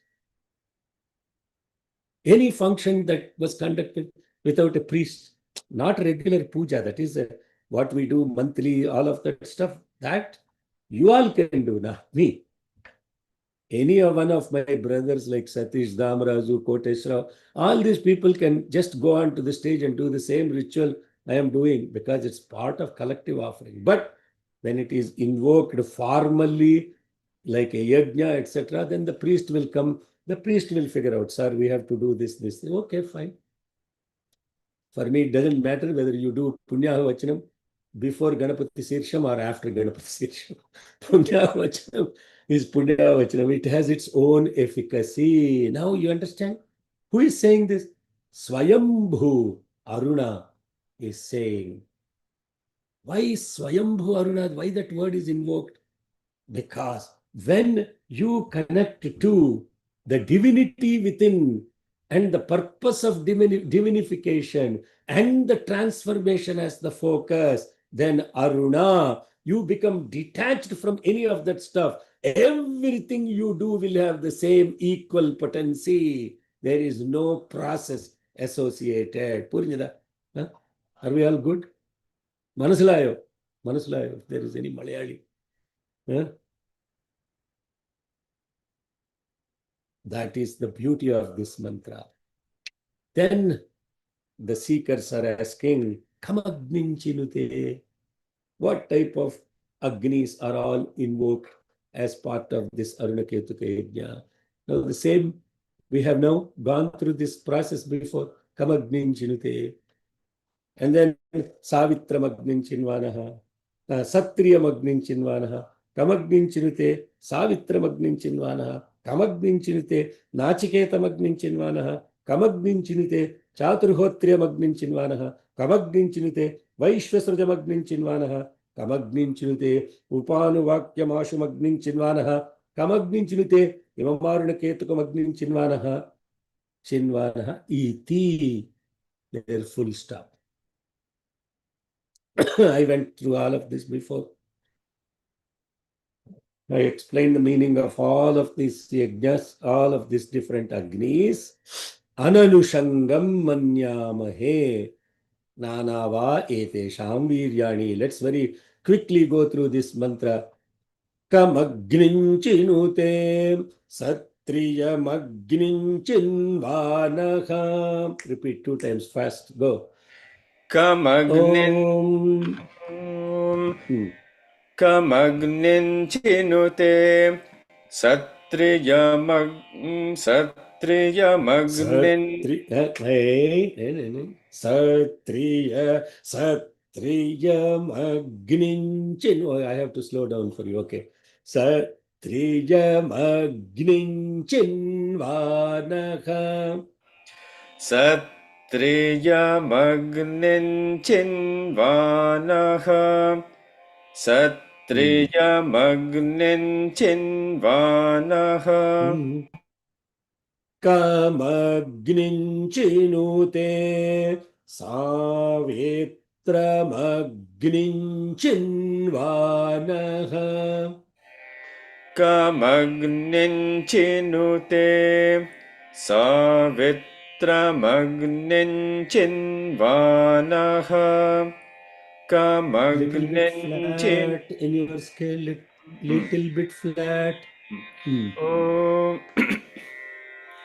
Any function that was conducted without a priest? Not regular puja, that is what we do monthly, all of that stuff, that you all can do, not me. Any one of my brothers like Satish, Damraju, Koteshwar, all these people can just go on to the stage and do the same ritual I am doing because it's part of collective offering. But when it is invoked formally, like a yajna, etc., then the priest will come. The priest will figure out, sir, we have to do this. Okay, fine. For me, it doesn't matter whether you do Punya Vachanam before Ganapati Sirsham or after Ganapati Sirsham. Punya Vachanam is Punya Vachanam. It has its own efficacy. Now you understand? Who is saying this? Swayambhu Aruna is saying. Why Swayambhu Aruna? Why that word is invoked? Because when you connect to the divinity within and the purpose of divinification and the transformation as the focus, then Aruna, you become detached from any of that stuff. Everything you do will have the same equal potency. There is no process associated. Huh? Are we all good? Manasilayo. If there is any Malayali. Huh? That is the beauty of this mantra. Then the seekers are asking, Kamagninchinute. What type of Agnis are all invoked as part of this Arunaketuka Yajna? Now the same, we have now gone through this process before. Kamagninchinute. And then Savitramagninchinvanaha, Satriyamagninchinvanaha, Kamagninchinute, Savitramagninchinvanaha, Kamagninchinute, Nachiketamagninchinvanaha, Kamagninchinute, Chaturhotriyamagninchinvanaha, Kamagninchinute, Vaishvasrajamagninchinvanaha, Kamagninchinute, Upanuvakyamashumagninchinvanaha, Kamagninchinute, Imamarunaketukamagninchinvanaha, Chinvanaha, iti. Their full stop. I went through all of this before. I explained the meaning of all of these yajnas, all of these different agnis. Ananushangam manyamahe nanava etesham viryani. Let's very quickly go through this mantra. Kamagninchinute satriyamagninchinvanaha. Repeat 2 times fast. Go.
Kamagninchinute satriyamagnin
satriyamagninchin. Oh, I have to slow down for you. Okay. Satriyamagninchinvanaha.
Satriyamagninchinvanaha. Satriyamagninchinvanaha.
Kamagninchinute Savitramagninchinvanaha.
Kamagninchinute Savitramagninchinvanaha. Savitramagnencinvanah
Little bit
Kamagnencin.
flat in your scale, little bit flat.
Om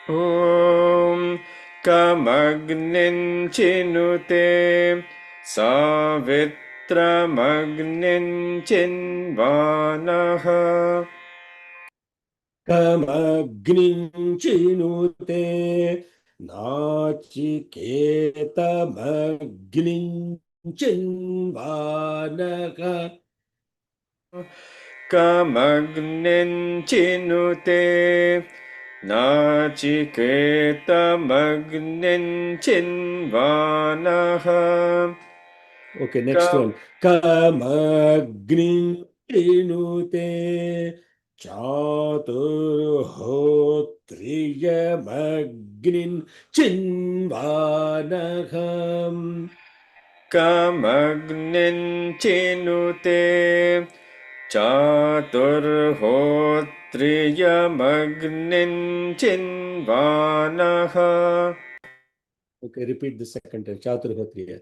Om Kamagnenchinute Savitramagnencinvanah
Kamagnincinute Nachiketamagnincinvanaka.
Kamagnenchinute Nachiketamagnenchinvanah.
Okay, next one. Kamagnincinute Chaturhotriyamagnincinvanakam.
Kamagnenchinute Chaturhotriyamagnenchinvanah.
Okay, repeat the second time. Chaturhotriya.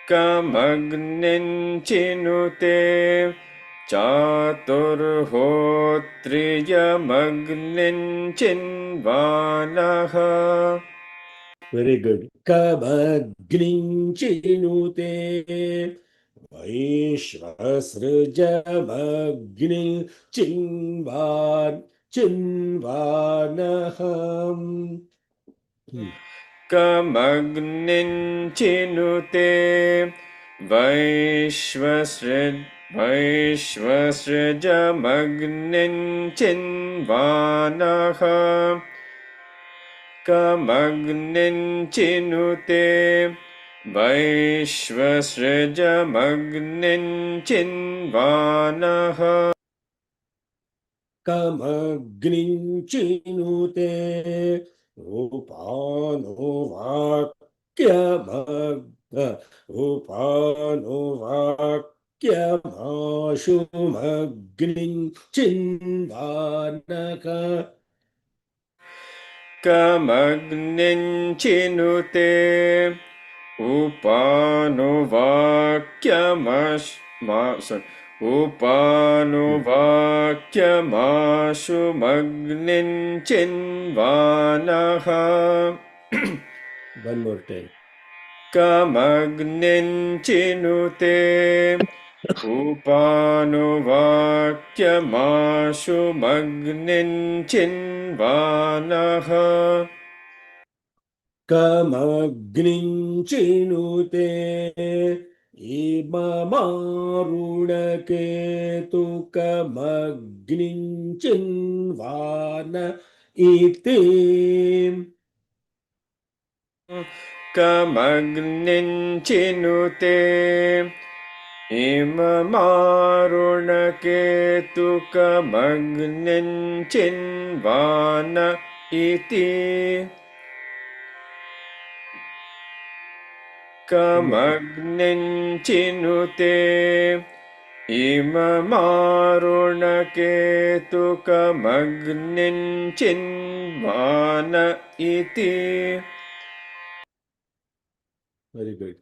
Kamagnenchinute Chaturhotriyamagnenchinvanah.
Very good. Kamagnincinute Vaishvasrujamagnincinvanaham.
Kamagnenchinute Vaishvasrujamagnenchinvanah Kamagnenchinute Vaishvasrujamagnenchinvanah
Kamagnincinute Upanovakyamasumagnincinvanaka.
Kamagnenchinute Upanovakyamasumagnenchinvanah.
One more time.
Kamagnenchinute Upanovakyamasumagnenchinvanah
Kamagnincinute Imamarunake Kamagnincinvana iti.
Kamagnenchinute Imamarunaketu Kamagnenchinvana iti. Kamagnenchinute Imamarunaketu Kamagnenchinvana iti.
Very good.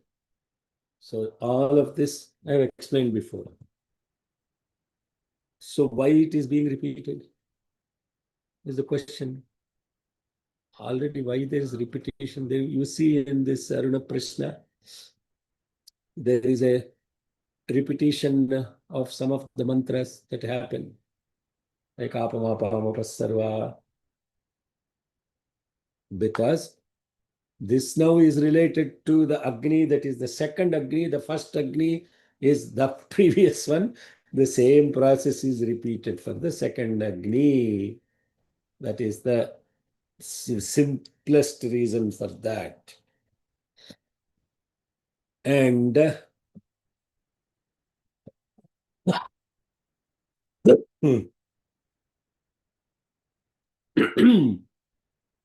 So all of this I have explained before. So why it is being repeated is the question. Already why there is repetition there. You see in this Aruna Prashna, there is a repetition of some of the mantras that happen, like Apamapamapasarva, because this now is related to the Agni, that is the second Agni. The first Agni is the previous one. The same process is repeated for the second Agni. That is the simplest reason for that. And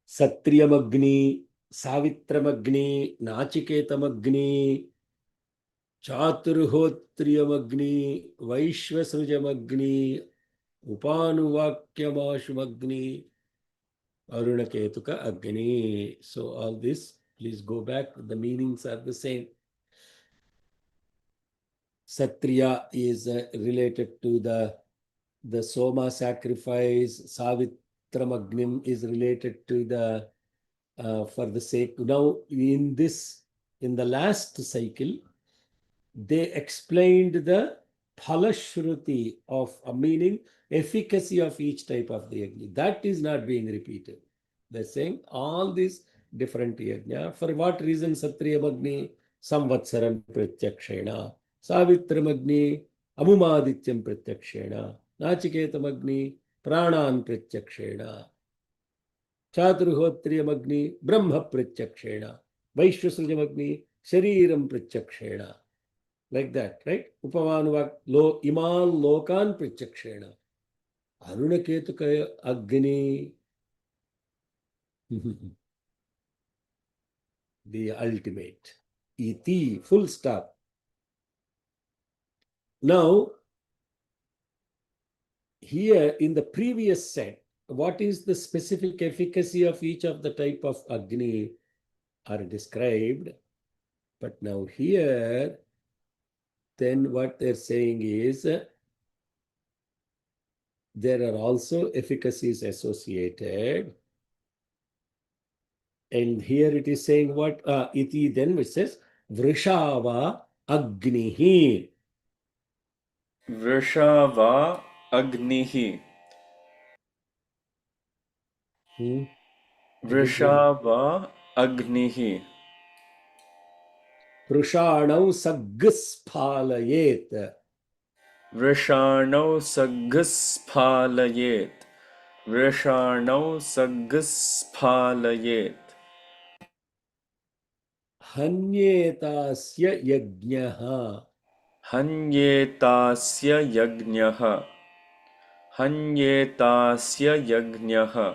Satriyamagni, Savitramagni, Nachiketamagni, Chaturhotriyamagni, Vaishvasrujamagni, Upanuvakyamashumagni, Arunaketuka Agni. So all this, please go back. The meanings are the same. Satriya is related to the Soma sacrifice. Savitramagnim is related to the for the sake. Now in the last cycle, they explained the phalashruti of meaning efficacy of each type of the yajna. That is not being repeated. They're saying all these different yajna. For what reason? Satriyamagni samvatsaram pratyakshena, Savitramagni amumadityam pratyakshena, Nachiketamagni pranan pratyakshena, Chaturhotriyamagni brahma pratyakshena, Vaishvasrujamagni shariram pratyakshena. Like that, right? Upamanuvak lo iman lokan pratyakshena. Arunaketuka Agni. The ultimate. Iti, full stop. Now, here in the previous set, what is the specific efficacy of each of the type of Agni are described. But now here, then what they're saying is there are also efficacies associated. And here it is saying what? Iti then which says Vrishava Agnihi.
Vrishava Agnihi. Vrishava Agnihi.
Prushanau Saggasphalayet.
Vrishanau Saggasphalayet. Vrishanau Saggasphalayet.
Hanyetasya Yajnaha.
Hanyetasya Yajnaha. Hanyetasya Yajnaha.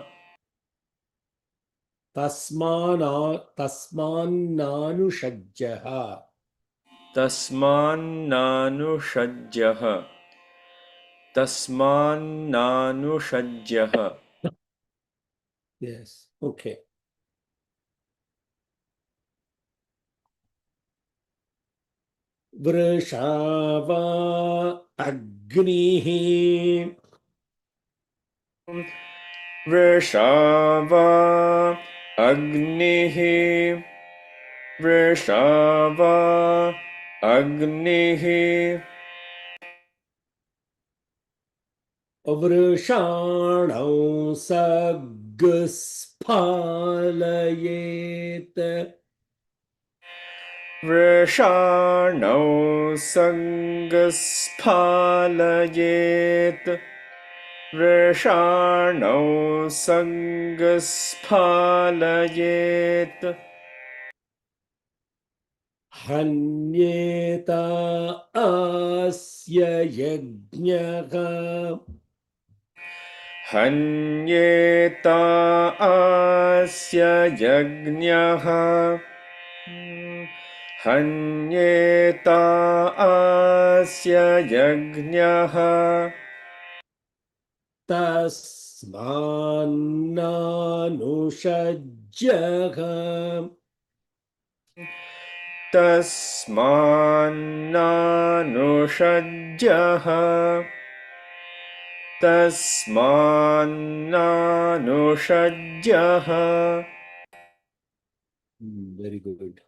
Tasmannanushajjaha.
Tasmannanushajjaha. Tasmannanushajjaha.
Yes, okay. Vrishava Agnihi.
Vrishava Agnihi. Vrishava Agnihi.
Vrishanau Saggasphalayet.
Vrishanau Saggasphalayet. Vrishanau Saggasphalayet.
Hanyeta asya yajnaha.
Hanyeta asya yajnaha. Hanyeta asya yajnaha.
Tasmannanushajjaha.
Tasmannanushajjaha. Tasmannanushajjaha.
Very good.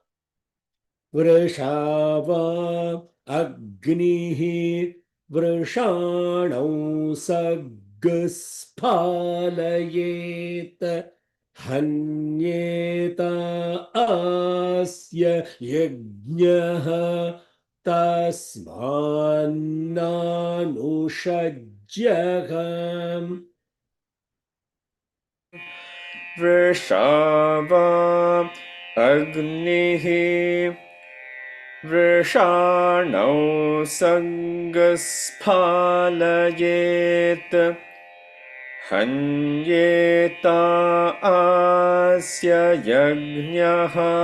Vrishava Agnihi. Vrishanau Saggasphalayet. Hanyeta asya yajnaha. Tasmannanushajjaha.
Vrishava Agnihi. Vrishanau Saggasphalayet. Hanyeta asya yajnaha.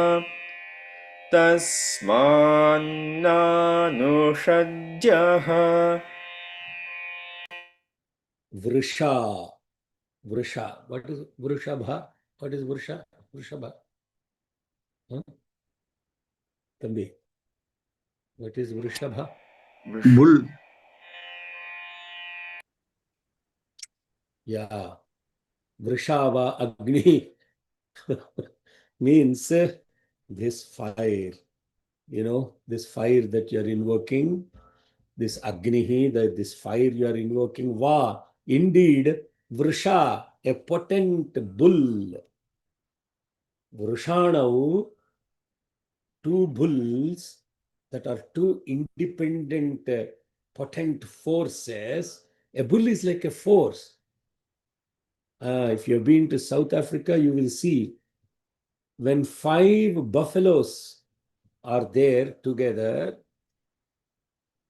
Tasmannanushajjaha.
Vrisha. Vrusha. What is Vrushabha? What is Vrusha? Vrushabha. Huh? Tambi. What is Vrushabha?
Bull.
Yeah. Vrishava Agni means this fire. You know, this fire that you're invoking, this Agnihi, this fire you are invoking, Va, indeed, Vrisha, a potent bull. Vrishanavu, two bulls that are two independent, potent forces. A bull is like a force. If you have been to South Africa, you will see when 5 buffaloes are there together,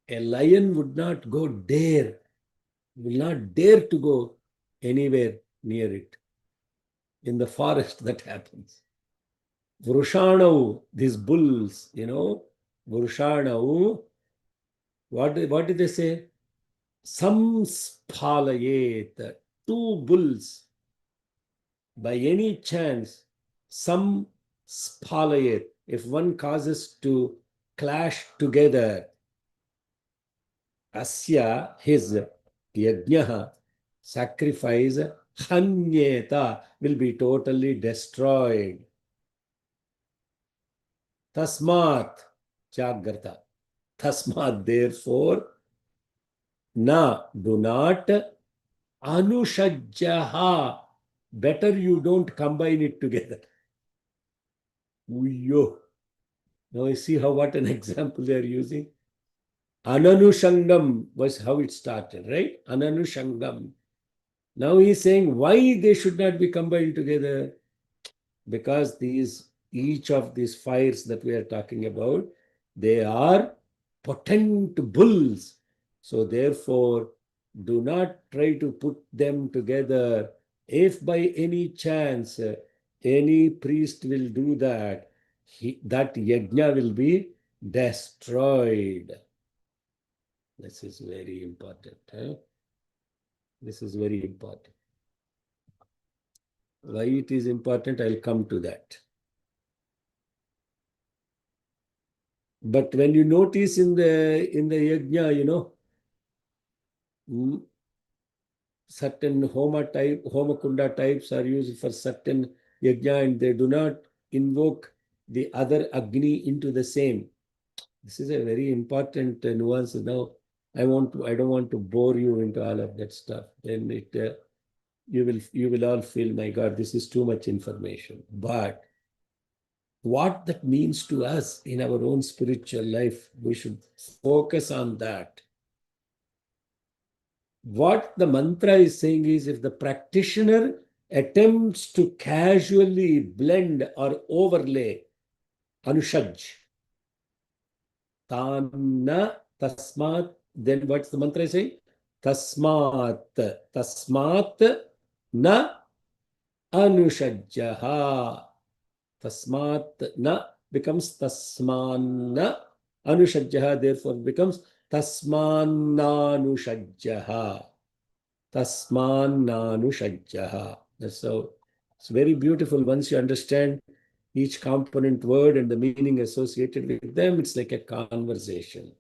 a lion would not will not dare to go anywhere near it. In the forest, that happens. Vrushanau, these bulls, Vrushanau, what did they say? Samsphalayet, 2 bulls. By any chance, some spalayet, if one causes to clash together, asya, his yajnaha, sacrifice, hanyeta, will be totally destroyed. Tasmat, jagrata. Tasmat, therefore, na, do not, anushajjaha, better you don't combine it together. Uyyo. Now you see what an example they are using. Ananushangam was how it started, right? Ananushangam. Now he is saying why they should not be combined together. Because each of these fires that we are talking about, they are potent bulls. So therefore, do not try to put them together. If by any chance any priest will do that, that yajna will be destroyed. This is very important. This is very important. Why it is important, I'll come to that. But when you notice in the yajna, certain homa kunda types are used for certain yajna, and they do not invoke the other Agni into the same. This is a very important nuance. Now, I don't want to bore you into all of that stuff. Then you will all feel, my God, this is too much information. But what that means to us in our own spiritual life, we should focus on that. What the mantra is saying is, if the practitioner attempts to casually blend or overlay anushaj, tanna, tasmat, then what's the mantra saying? Tasmat na anushajjaha. Tasmat na becomes tasmanna anushajjaha, therefore becomes tasmannanushajjaha. Tasmannanushajjaha. That's so it's very beautiful. Once you understand each component word and the meaning associated with them, it's like a conversation.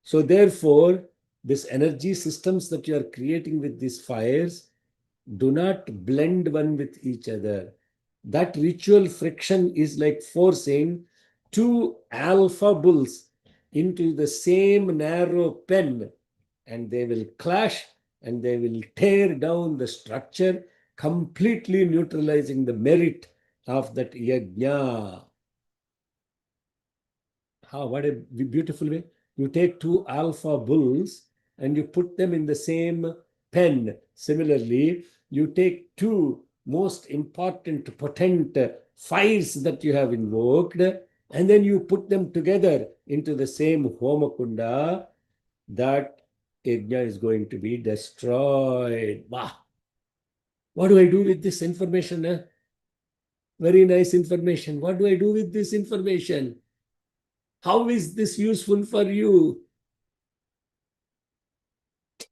So therefore, these energy systems that you are creating with these fires do not blend one with each other. That ritual friction is like forcing 2 alpha bulls into the same narrow pen, and they will clash and they will tear down the structure, completely neutralizing the merit of that yajna. What a beautiful way. You take 2 alpha bulls and you put them in the same pen. Similarly, you take 2 most important, potent fires that you have invoked, and then you put them together into the same homakunda. That yajna is going to be destroyed. Wow. What do I do with this information? Very nice information. What do I do with this information? How is this useful for you?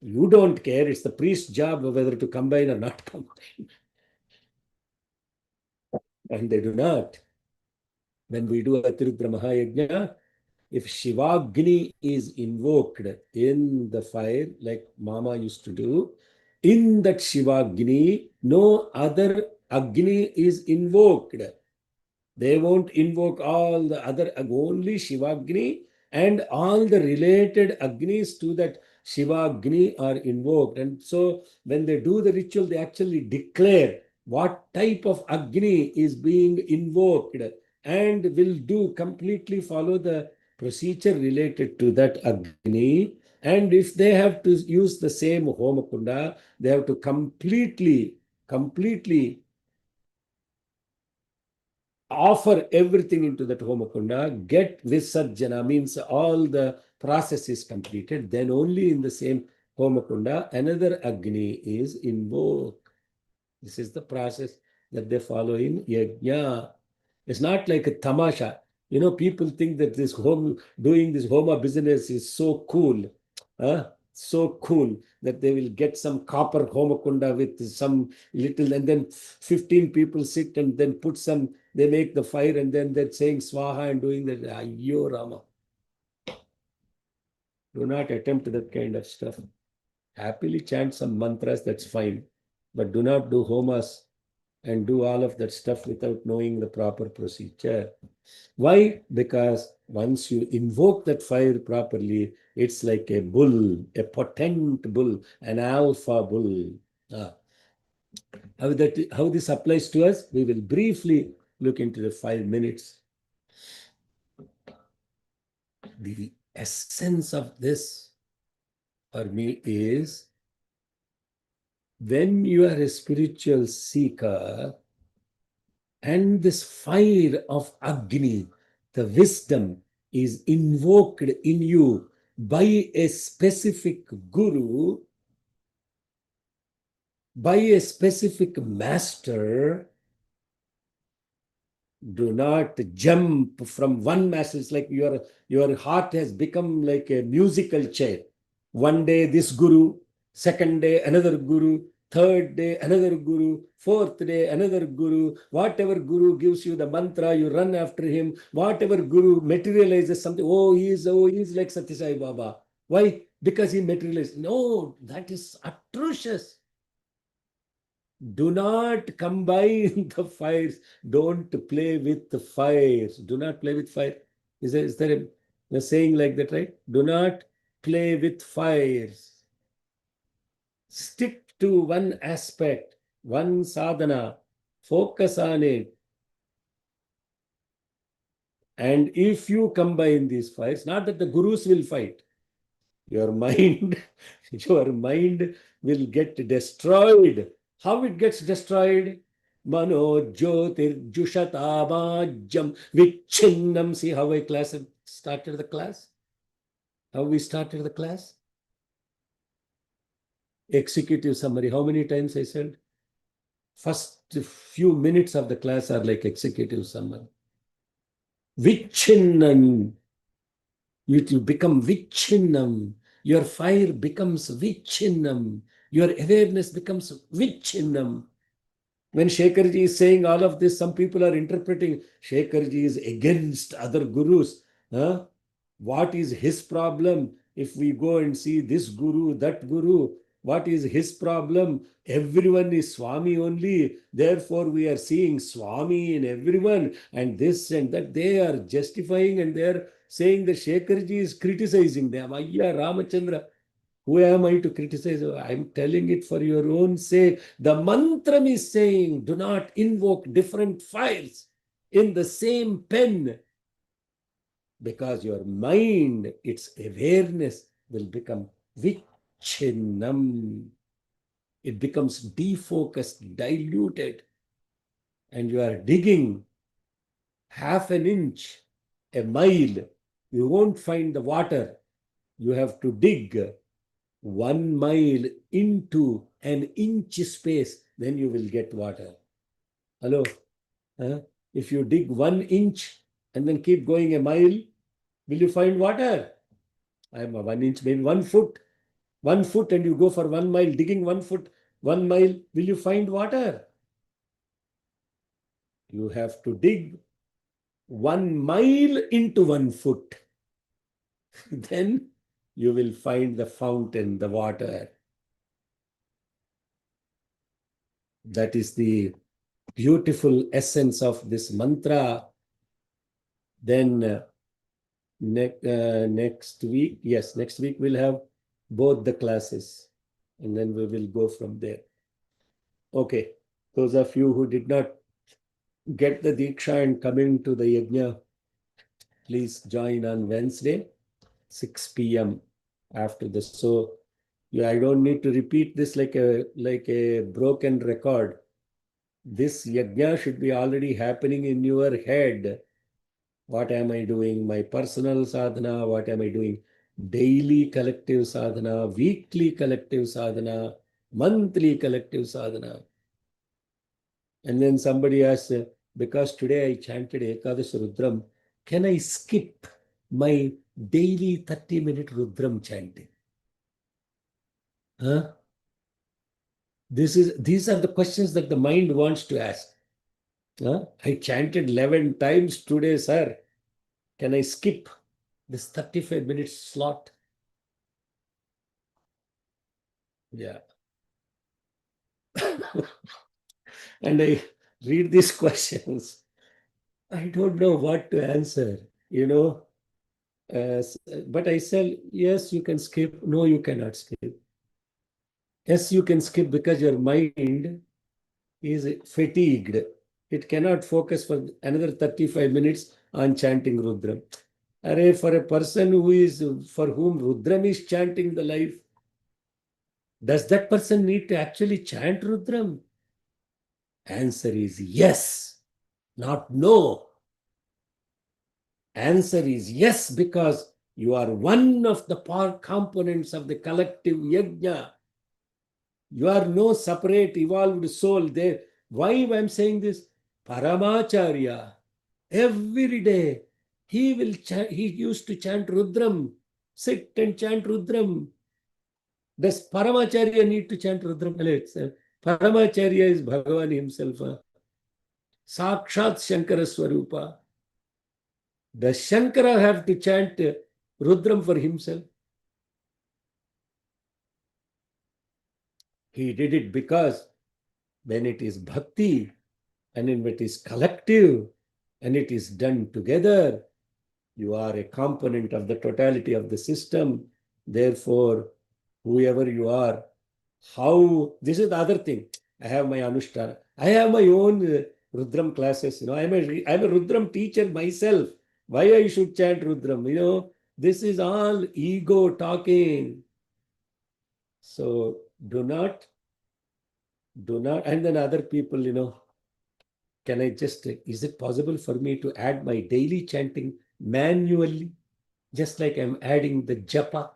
You don't care. It's the priest's job whether to combine or not combine. And they do not. When we do a Tirudra Mahayajna, if Shivagni is invoked in the fire, like Mama used to do, in that Shivagni, no other Agni is invoked. They won't invoke all the other, only Shivagni, and all the related Agnis to that Shivagni are invoked. And so when they do the ritual, they actually declare what type of Agni is being invoked and will do completely follow the procedure related to that Agni. And if they have to use the same Homakunda, they have to completely offer everything into that Homakunda, get Visarjana, means all the process is completed, then only in the same Homakunda another Agni is invoked. This is the process that they follow in Yajna. It's not like a tamasha. You know, people think that doing this Homa business is so cool. So cool that they will get some copper Homakunda with some little, and then 15 people sit and then put some, they make the fire and then they're saying Swaha and doing that. Ayyo Rama. Do not attempt that kind of stuff. Happily chant some mantras, that's fine. But do not do homas and do all of that stuff without knowing the proper procedure. Why? Because once you invoke that fire properly, it's like a bull, a potent bull, an alpha bull. How this applies to us, we will briefly look into the 5 minutes. The essence of this for me is, when you are a spiritual seeker and this fire of Agni, the wisdom, is invoked in you by a specific guru, by a specific master, do not jump from one master. It's like your heart has become like a musical chair. One day this guru, second day another guru, third day another guru, fourth day another guru. Whatever guru gives you the mantra, you run after him. Whatever guru materializes something, he's like Sathya Sai Baba. Why? Because he materialized. No, that is atrocious. Do not combine the fires. Don't play with the fires. Do not play with fire. Is there a saying like that, right? Do not play with fires. Stick to one aspect, one sadhana. Focus on it. And if you combine these fires, not that the gurus will fight. Your mind will get destroyed. How it gets destroyed? Mano Jyotir Jushatabajam Vichinnam. See how I started the class? How we started the class? Executive summary. How many times I said? First few minutes of the class are like executive summary. Vichinnam. It will become Vichinnam. Your fire becomes Vichinnam. Your awareness becomes Vichinnam. When Shekharji is saying all of this, some people are interpreting Shekharji is against other gurus. What is his problem? If we go and see this guru, that guru, what is his problem? Everyone is Swami only. Therefore, we are seeing Swami in everyone, and this and that. They are justifying and they are saying that Shekharji is criticizing them. Ayya Ramachandra. Who am I to criticize? I'm telling it for your own sake. The mantram is saying, do not invoke different fires in the same pen. Because your mind, its awareness will become vichinnam. It becomes defocused, diluted. And you are digging half an inch, a mile. You won't find the water. You have to dig 1 mile into an inch space, then you will get water. Hello? If you dig 1 inch and then keep going a mile, will you find water? I am a 1 inch, maybe 1 foot. 1 foot and you go for 1 mile, digging 1 foot, 1 mile, will you find water? You have to dig 1 mile into 1 foot. Then you will find the fountain, the water. That is the beautiful essence of this mantra. Then next week, next week we'll have both the classes, and then we will go from there. Okay, those of you who did not get the Diksha and come into the Yajna, please join on Wednesday, 6 p.m. after this. So I don't need to repeat this like a broken record. This Yajna should be already happening in your head. What am I doing? My personal sadhana, what am I doing? Daily collective sadhana, weekly collective sadhana, monthly collective sadhana. And then somebody asks, because today I chanted Ekadash Rudram, can I skip my daily 30-minute Rudram chanting? Huh? These are the questions that the mind wants to ask. Huh? I chanted 11 times today, sir. Can I skip this 35-minute slot? Yeah. And I read these questions. I don't know what to answer, but I say, yes, you can skip. No, you cannot skip. Yes, you can skip because your mind is fatigued. It cannot focus for another 35 minutes on chanting Rudram. For a person for whom Rudram is chanting the life, does that person need to actually chant Rudram? Answer is yes, not no. Answer is yes, because you are one of the components of the collective yajna. You are no separate evolved soul there. Why I'm saying this? Paramacharya, every day, he used to chant Rudram, sit and chant Rudram. Does Paramacharya need to chant Rudram? Paramacharya is Bhagavan himself. Sakshat Shankara Swarupa. Does Shankara have to chant Rudram for himself? He did it because when it is bhakti and when it is collective and it is done together, you are a component of the totality of the system. Therefore, whoever you are, this is the other thing. I have my Anushtana. I have my own Rudram classes. I'm a Rudram teacher myself. Why I should chant Rudram? This is all ego talking. So do not, and then other people, is it possible for me to add my daily chanting manually? Just like I'm adding the japa.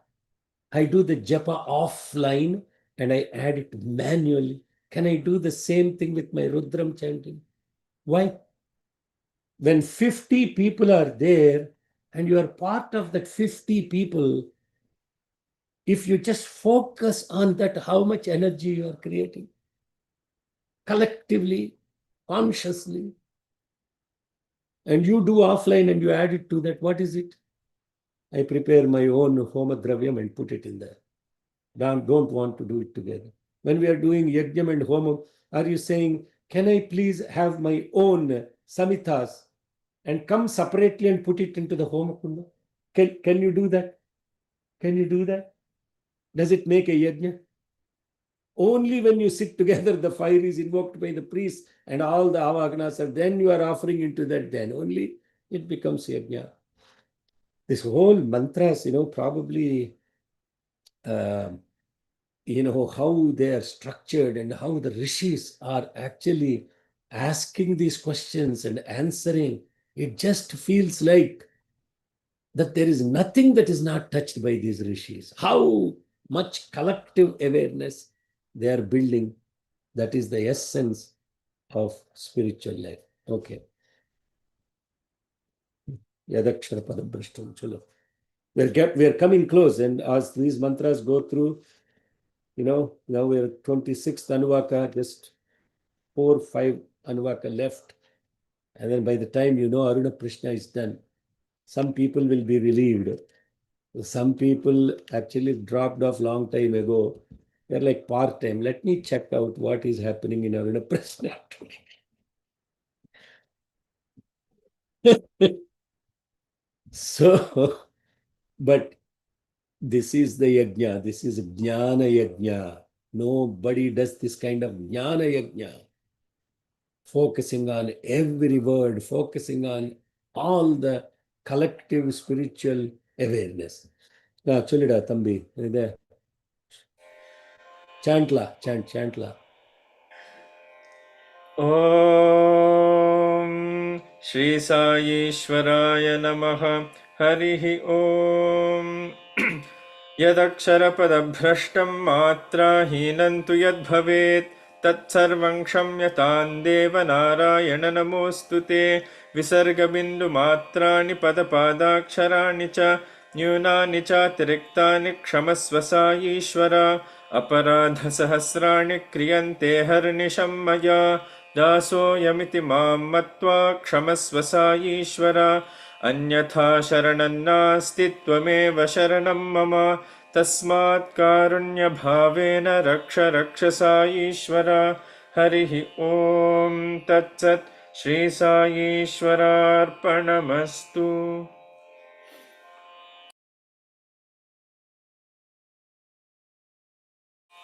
I do the japa offline and I add it manually. Can I do the same thing with my Rudram chanting? Why? When 50 people are there and you are part of that 50 people, if you just focus on that, how much energy you are creating collectively, consciously, and you do offline and you add it to that, what is it? I prepare my own Homa Dravyam and put it in there. Don't want to do it together. When we are doing Yajnam and Homam, are you saying, can I please have my own Samhitas and come separately and put it into the Homa Kunda? Can you do that? Can you do that? Does it make a Yajna? Only when you sit together, the fire is invoked by the priest and all the avaganas, and then you are offering into that, then only it becomes Yajna. This whole mantras, probably, how they are structured and how the rishis are actually asking these questions and answering. It just feels like that there is nothing that is not touched by these rishis. How much collective awareness they are building. That is the essence of spiritual life. Okay. Yadakshara Padam Brashtam. Chalo. we're coming close, and as these mantras go through, now we're 26th Anuvaka, just 4-5 Anuvaka left. And then by the time Aruna Krishna is done, some people will be relieved. Some people actually dropped off long time ago. They're like part-time. Let me check out what is happening in Aruna Krishna today. So, but this is the yajna. This is jnana yajna. Nobody does this kind of jnana yajna. Focusing on every word, focusing on all the collective spiritual awareness. Cholida, Tambi. There. Chantla.
ॐ श्री साईश्वराय नमः हरिः ॐ यदक्षरपदभ्रष्टं मात्राहीनं तु यद्भवेत् तत्सर्वं क्षम्यतां देवनारायण नमोऽस्तु ते विसर्गबिन्दुमात्राणि पदपादाक्षराणि च न्यूनानि चातिरिक्तानि क्षमस्व साईश्वर अपराधसहस्राणि क्रियन्ते हर्निशं मया दासोऽयमिति मां मत्वा क्षमस्व साईश्वर अन्यथा शरणं नास्ति त्वमेव शरणं मम तस्मात् कारुण्यभावेन रक्ष साईश्वर हरिः ॐ तत्सत् Shri साईश्वरार्पणमस्तु.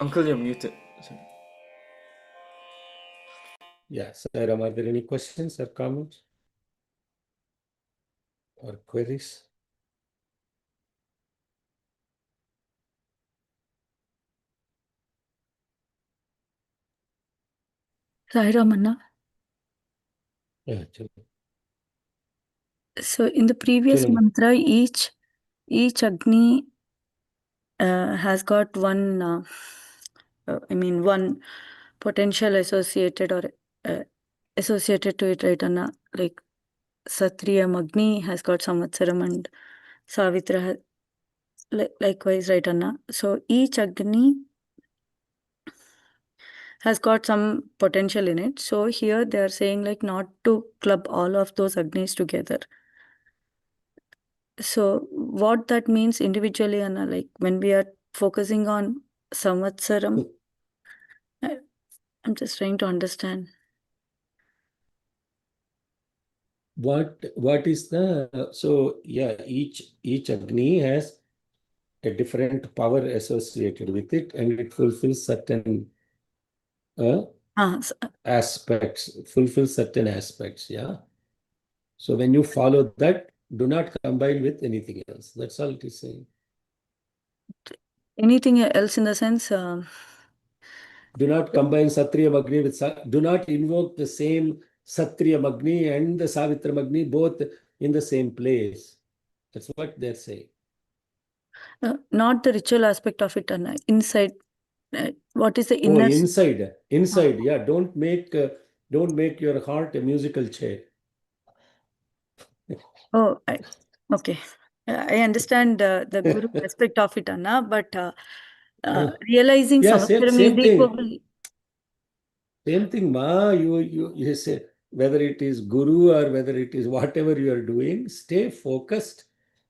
Uncle, you're muted. Sorry.
Yeah, Sairam, are there any questions or comments or queries?
Sai Ramanna.
Yeah,
So in the previous
Chalo.
mantra, each Agni has got one, one potential associated or associated to it, right, Anna? Like Satriya Agni has got Samvatsaram and Savitra likewise, right, Anna? So each Agni has got some potential in it. So here they are saying like not to club all of those Agnis together. So what that means individually, Anna, like when we are focusing on Samvatsaram, I'm just trying to understand.
What is the so yeah, each Agni has a different power associated with it, and it fulfills certain aspects, yeah. So when you follow that, do not combine with anything else. That's all it is saying.
Anything else in the sense?
Do not combine Satriya Agni with do not invoke the same Satriya Agni and the Savitra Agni both in the same place. That's what they're saying.
Not the ritual aspect of it, Anna. Inside, what is the inner?
Inside. Yeah. Don't make your heart a musical chair.
Oh, okay. I understand the Guru aspect of it, Anna, but realizing
Yeah,
Samvatsaram
same
is
thing.
equal.
Same thing, Ma. You say whether it is Guru or whether it is whatever you are doing, stay focused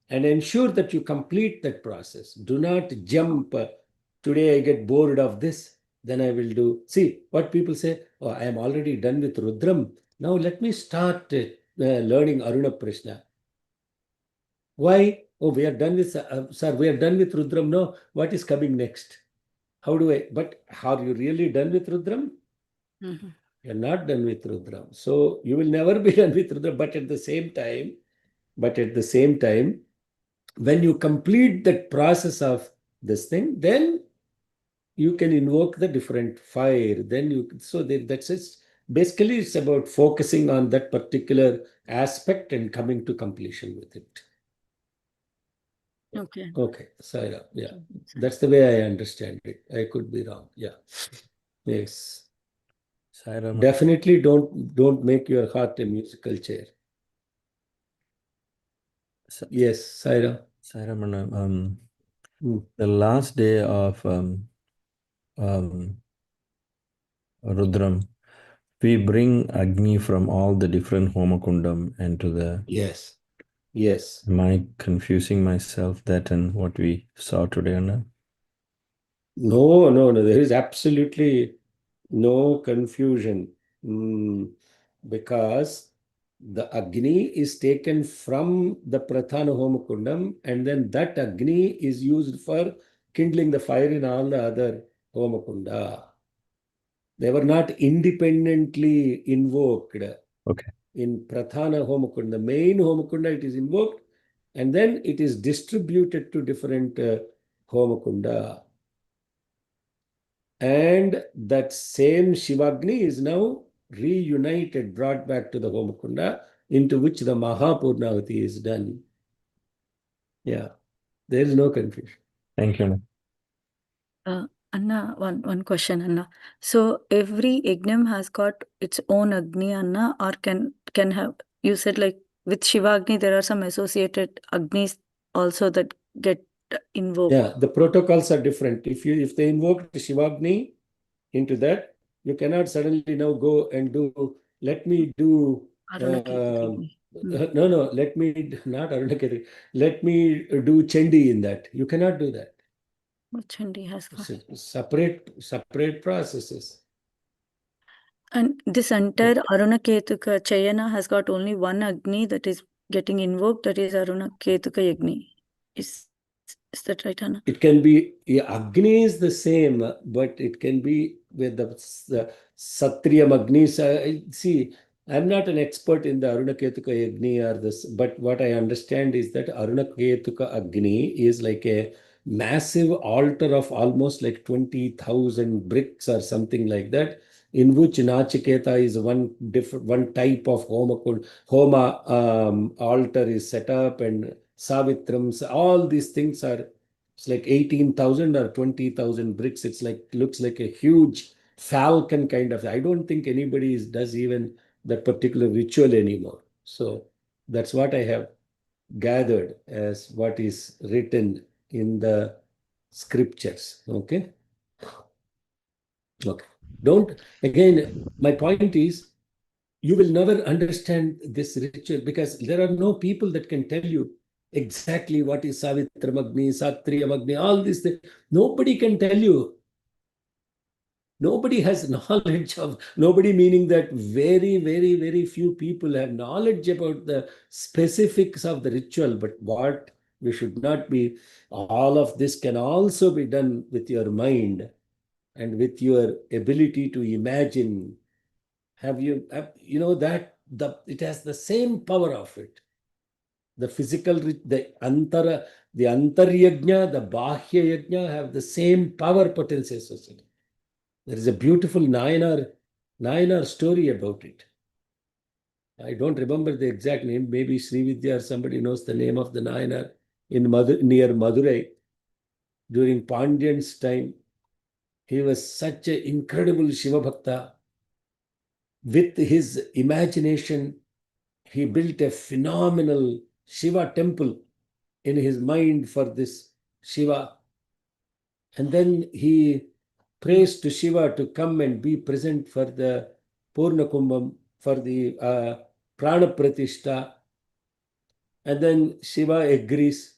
and ensure that you complete that process. Do not jump. Today I get bored of this, then I will do. See what people say. Oh, I am already done with Rudram. Now let me start learning Aruna Prashna. Why? Oh, we are done with sir. We are done with Rudram. No, what is coming next? How do I? But are you really done with Rudram?
Mm-hmm.
You're not done with Rudram. So you will never be done with Rudram. But at the same time, when you complete that process of this thing, then you can invoke the different fire. Then that's it. Basically, it's about focusing on that particular aspect and coming to completion with it.
Okay.
Okay, Saira. Yeah, that's the way I understand it. I could be wrong. Yeah. Yes.
Saira.
Definitely don't make your heart a musical chair. Yes, Saira.
Saramana,
Hmm.
the last day of Rudram, we bring Agni from all the different Homakundam into the.
Yes. Yes.
Am I confusing myself that and what we saw today, Anna?
No, no, no. There is absolutely no confusion. Because the Agni is taken from the Prathana Homakundam, and then that Agni is used for kindling the fire in all the other Homakunda. They were not independently invoked.
Okay.
In Prathana Homakunda, the main Homakunda, it is invoked, and then it is distributed to different Homakunda. And that same Shivagni is now reunited, brought back to the Homakunda, into which the Mahapurnavati is done. Yeah, there is no confusion.
Thank you, Anna.
Anna, one question, Anna. So every ygnam has got its own Agni, Anna, or can have, you said like with Shiva Agni, there are some associated Agnis also that get invoked.
Yeah, the protocols are different. If they invoke the Shivagni into that, you cannot suddenly now go and do, let me do,
Arunaketu.
no, let me, not Arunaketu, let me do Chandi in that. You cannot do that.
Chandi has got.
Separate processes.
And this entire Arunaketuka Chayana has got only one Agni that is getting invoked, that is Arunaketuka Agni. Is that right, Anna?
It can be, Agni is the same, but it can be with the Satriyam Agni. See, I'm not an expert in the Arunaketuka Agni or this, but what I understand is that Arunaketuka Agni is like a massive altar of almost like 20,000 bricks or something like that, in which Nachiketa is one type of Homa altar is set up, and Savitrams, all these things are, it's like 18,000 or 20,000 bricks. It's like, looks like a huge falcon kind of. I don't think anybody does even that particular ritual anymore. So that's what I have gathered as what is written in the scriptures. Okay. Okay. Again, my point is, you will never understand this ritual because there are no people that can tell you exactly what is Savitramagni, Satriyamagni, all these things. Nobody can tell you. Nobody has knowledge of, nobody meaning that very, very, very few people have knowledge about the specifics of the ritual. But what we should not be, all of this can also be done with your mind and with your ability to imagine. It has the same power of it. The physical, the antaryajna, the bahya yajna have the same power potency associated. There is a beautiful Nayanar story about it. I don't remember the exact name. Maybe Srividya or somebody knows the name of the Nayanar near Madurai. During Pandyan's time, he was such an incredible Shiva Bhakta. With his imagination, he built a phenomenal Shiva temple in his mind for this Shiva. And then he prays to Shiva to come and be present for the Purna Kumbham, for the Prana Pratishta. And then Shiva agrees.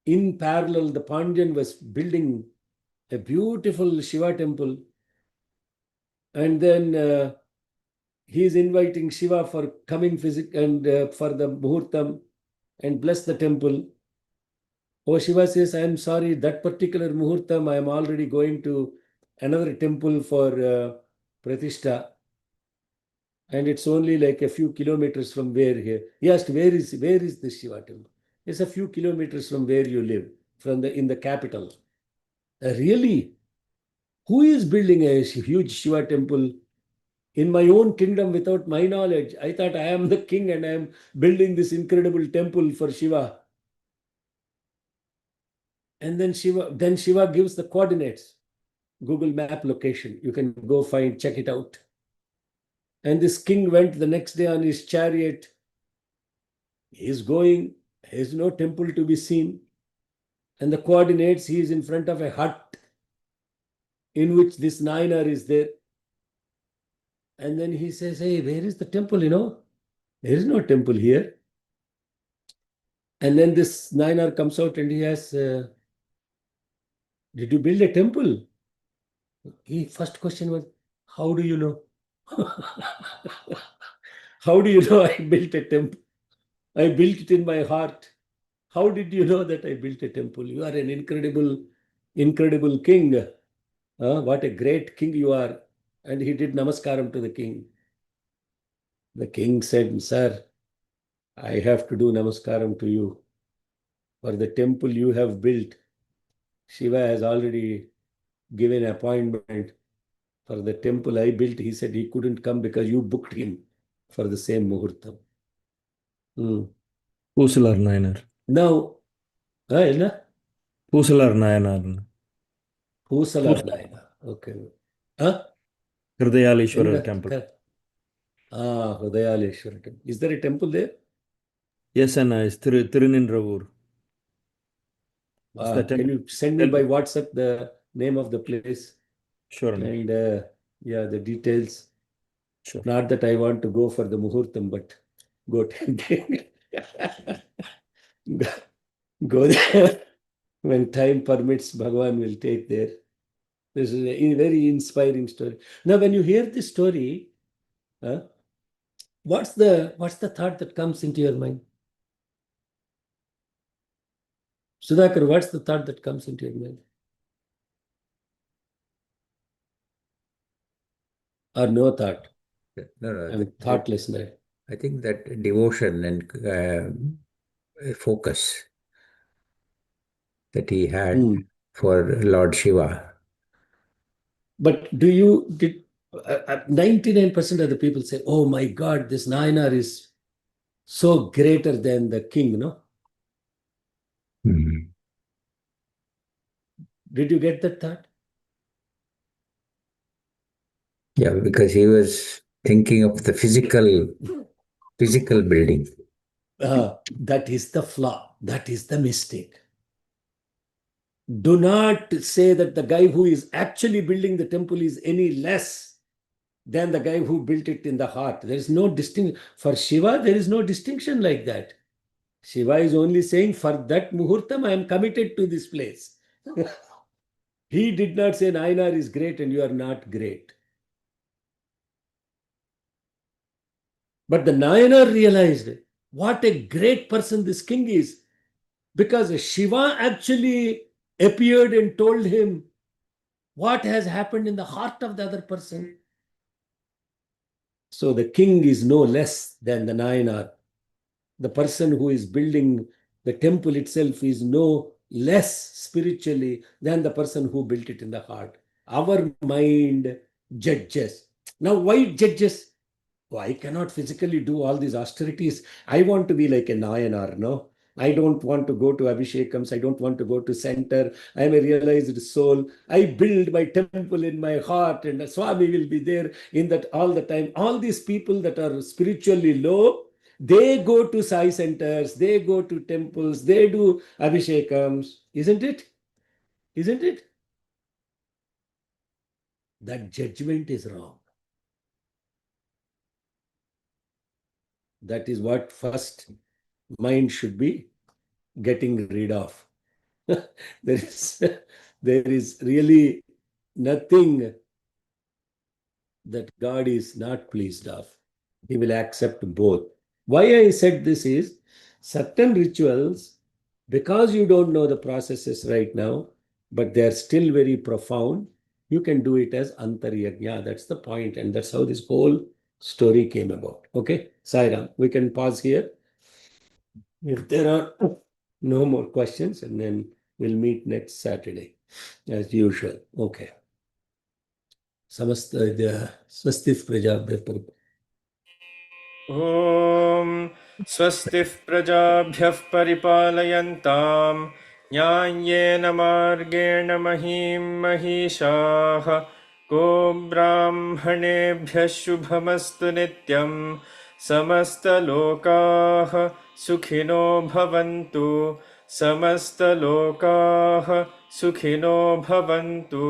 In parallel, the Pandyan was building a beautiful Shiva temple. And then he is inviting Shiva for coming and for the Muhurtam and bless the temple. Oh, Shiva says, I am sorry, that particular Muhurtam, I am already going to another temple for Pratishta. And it's only like a few kilometers from where here. He asked, where is this Shiva temple? It's a few kilometers from where you live, in the capital. Really? Who is building a huge Shiva temple in my own kingdom without my knowledge? I thought I am the king and I am building this incredible temple for Shiva. And then Shiva gives the coordinates, Google Map location. You can go check it out. And this king went the next day on his chariot. He is going, There is no temple to be seen. And the coordinates, he is in front of a hut in which this Nayanar is there. And then he says, hey, where is the temple, There is no temple here. And then this Nayanar comes out and he asks, did you build a temple? First question was, how do you know? How do you know I built a temple? I built it in my heart. How did you know that I built a temple? You are an incredible, incredible king. What a great king you are. And he did namaskaram to the king. The king said, sir, I have to do namaskaram to you. For the temple you have built, Shiva has already given appointment. For the temple I built, he said he couldn't come because you booked him for the same muhurtam.
Pusalar Nayanar.
Now,
Pusalar Nayanar.
Pusalar Nayanar. Okay.
Hridayaleshwarar temple.
Hridayaleshwarar temple. Is there a temple there?
Yes, Anna, it's Tiruninravur.
Can you send me by WhatsApp the name of the place?
Sure. Anna.
And the details.
Sure.
Not that I want to go for the muhurtam, but go go there. When time permits, Bhagavan will take there. This is a very inspiring story. Now, when you hear this story, what's the thought that comes into your mind? Sudhakar, what's the thought that comes into your mind? Or no thought?
No.
I'm thoughtless now.
I think that devotion and focus that he had for Lord Shiva.
But 99% of the people say, oh my God, this Nayanar is so greater than the king, no?
Mm-hmm.
Did you get that thought?
Yeah, because he was thinking of the physical building.
That is the flaw. That is the mistake. Do not say that the guy who is actually building the temple is any less than the guy who built it in the heart. There is no distinction. For Shiva, there is no distinction like that. Shiva is only saying, for that muhurtam, I am committed to this place. He did not say Nayanar is great and you are not great. But the Nayanar realized what a great person this king is, because Shiva actually appeared and told him what has happened in the heart of the other person. So the king is no less than the Nayanar. The person who is building the temple itself is no less spiritually than the person who built it in the heart. Our mind judges. Now, why it judges? Oh, I cannot physically do all these austerities. I want to be like a Nayanar, no? I don't want to go to Abhishekams. I don't want to go to center. I am a realized soul. I build my temple in my heart and the Swami will be there in that all the time. All these people that are spiritually low, they go to Sai centers, they go to temples, they do Abhishekams. Isn't it? Isn't it? That judgment is wrong. That is what first mind should be getting rid of. There is really nothing that God is not pleased of. He will accept both. Why I said this is, certain rituals, because you don't know the processes right now, but they are still very profound, you can do it as antaryajna. That's the point, and that's how this whole story came about. Okay, Sairam, we can pause here. If there are no more questions, and then we'll meet next Saturday, as usual. Okay. Samasta Swastif Prajabhyah.
ॐ स्वस्तिः प्रजाभ्यः परिपालयन्तां न्याय्येन मार्गेण महीं महिषाः। गो ब्राह्मणेभ्यः शुभमस्तु नित्यं। समस्तलोकाः सुखिनो भवन्तु समस्तलोकाः सुखिनो भवन्तु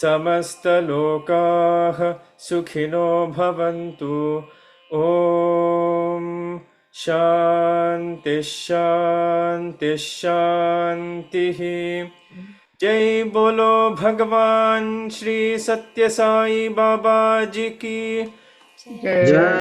समस्तलोकाः सुखिनो भवन्तु ॐ शान्ति शान्ति शान्तिः जय बोलो भगवान श्री सत्य साई बाबा जी की
जय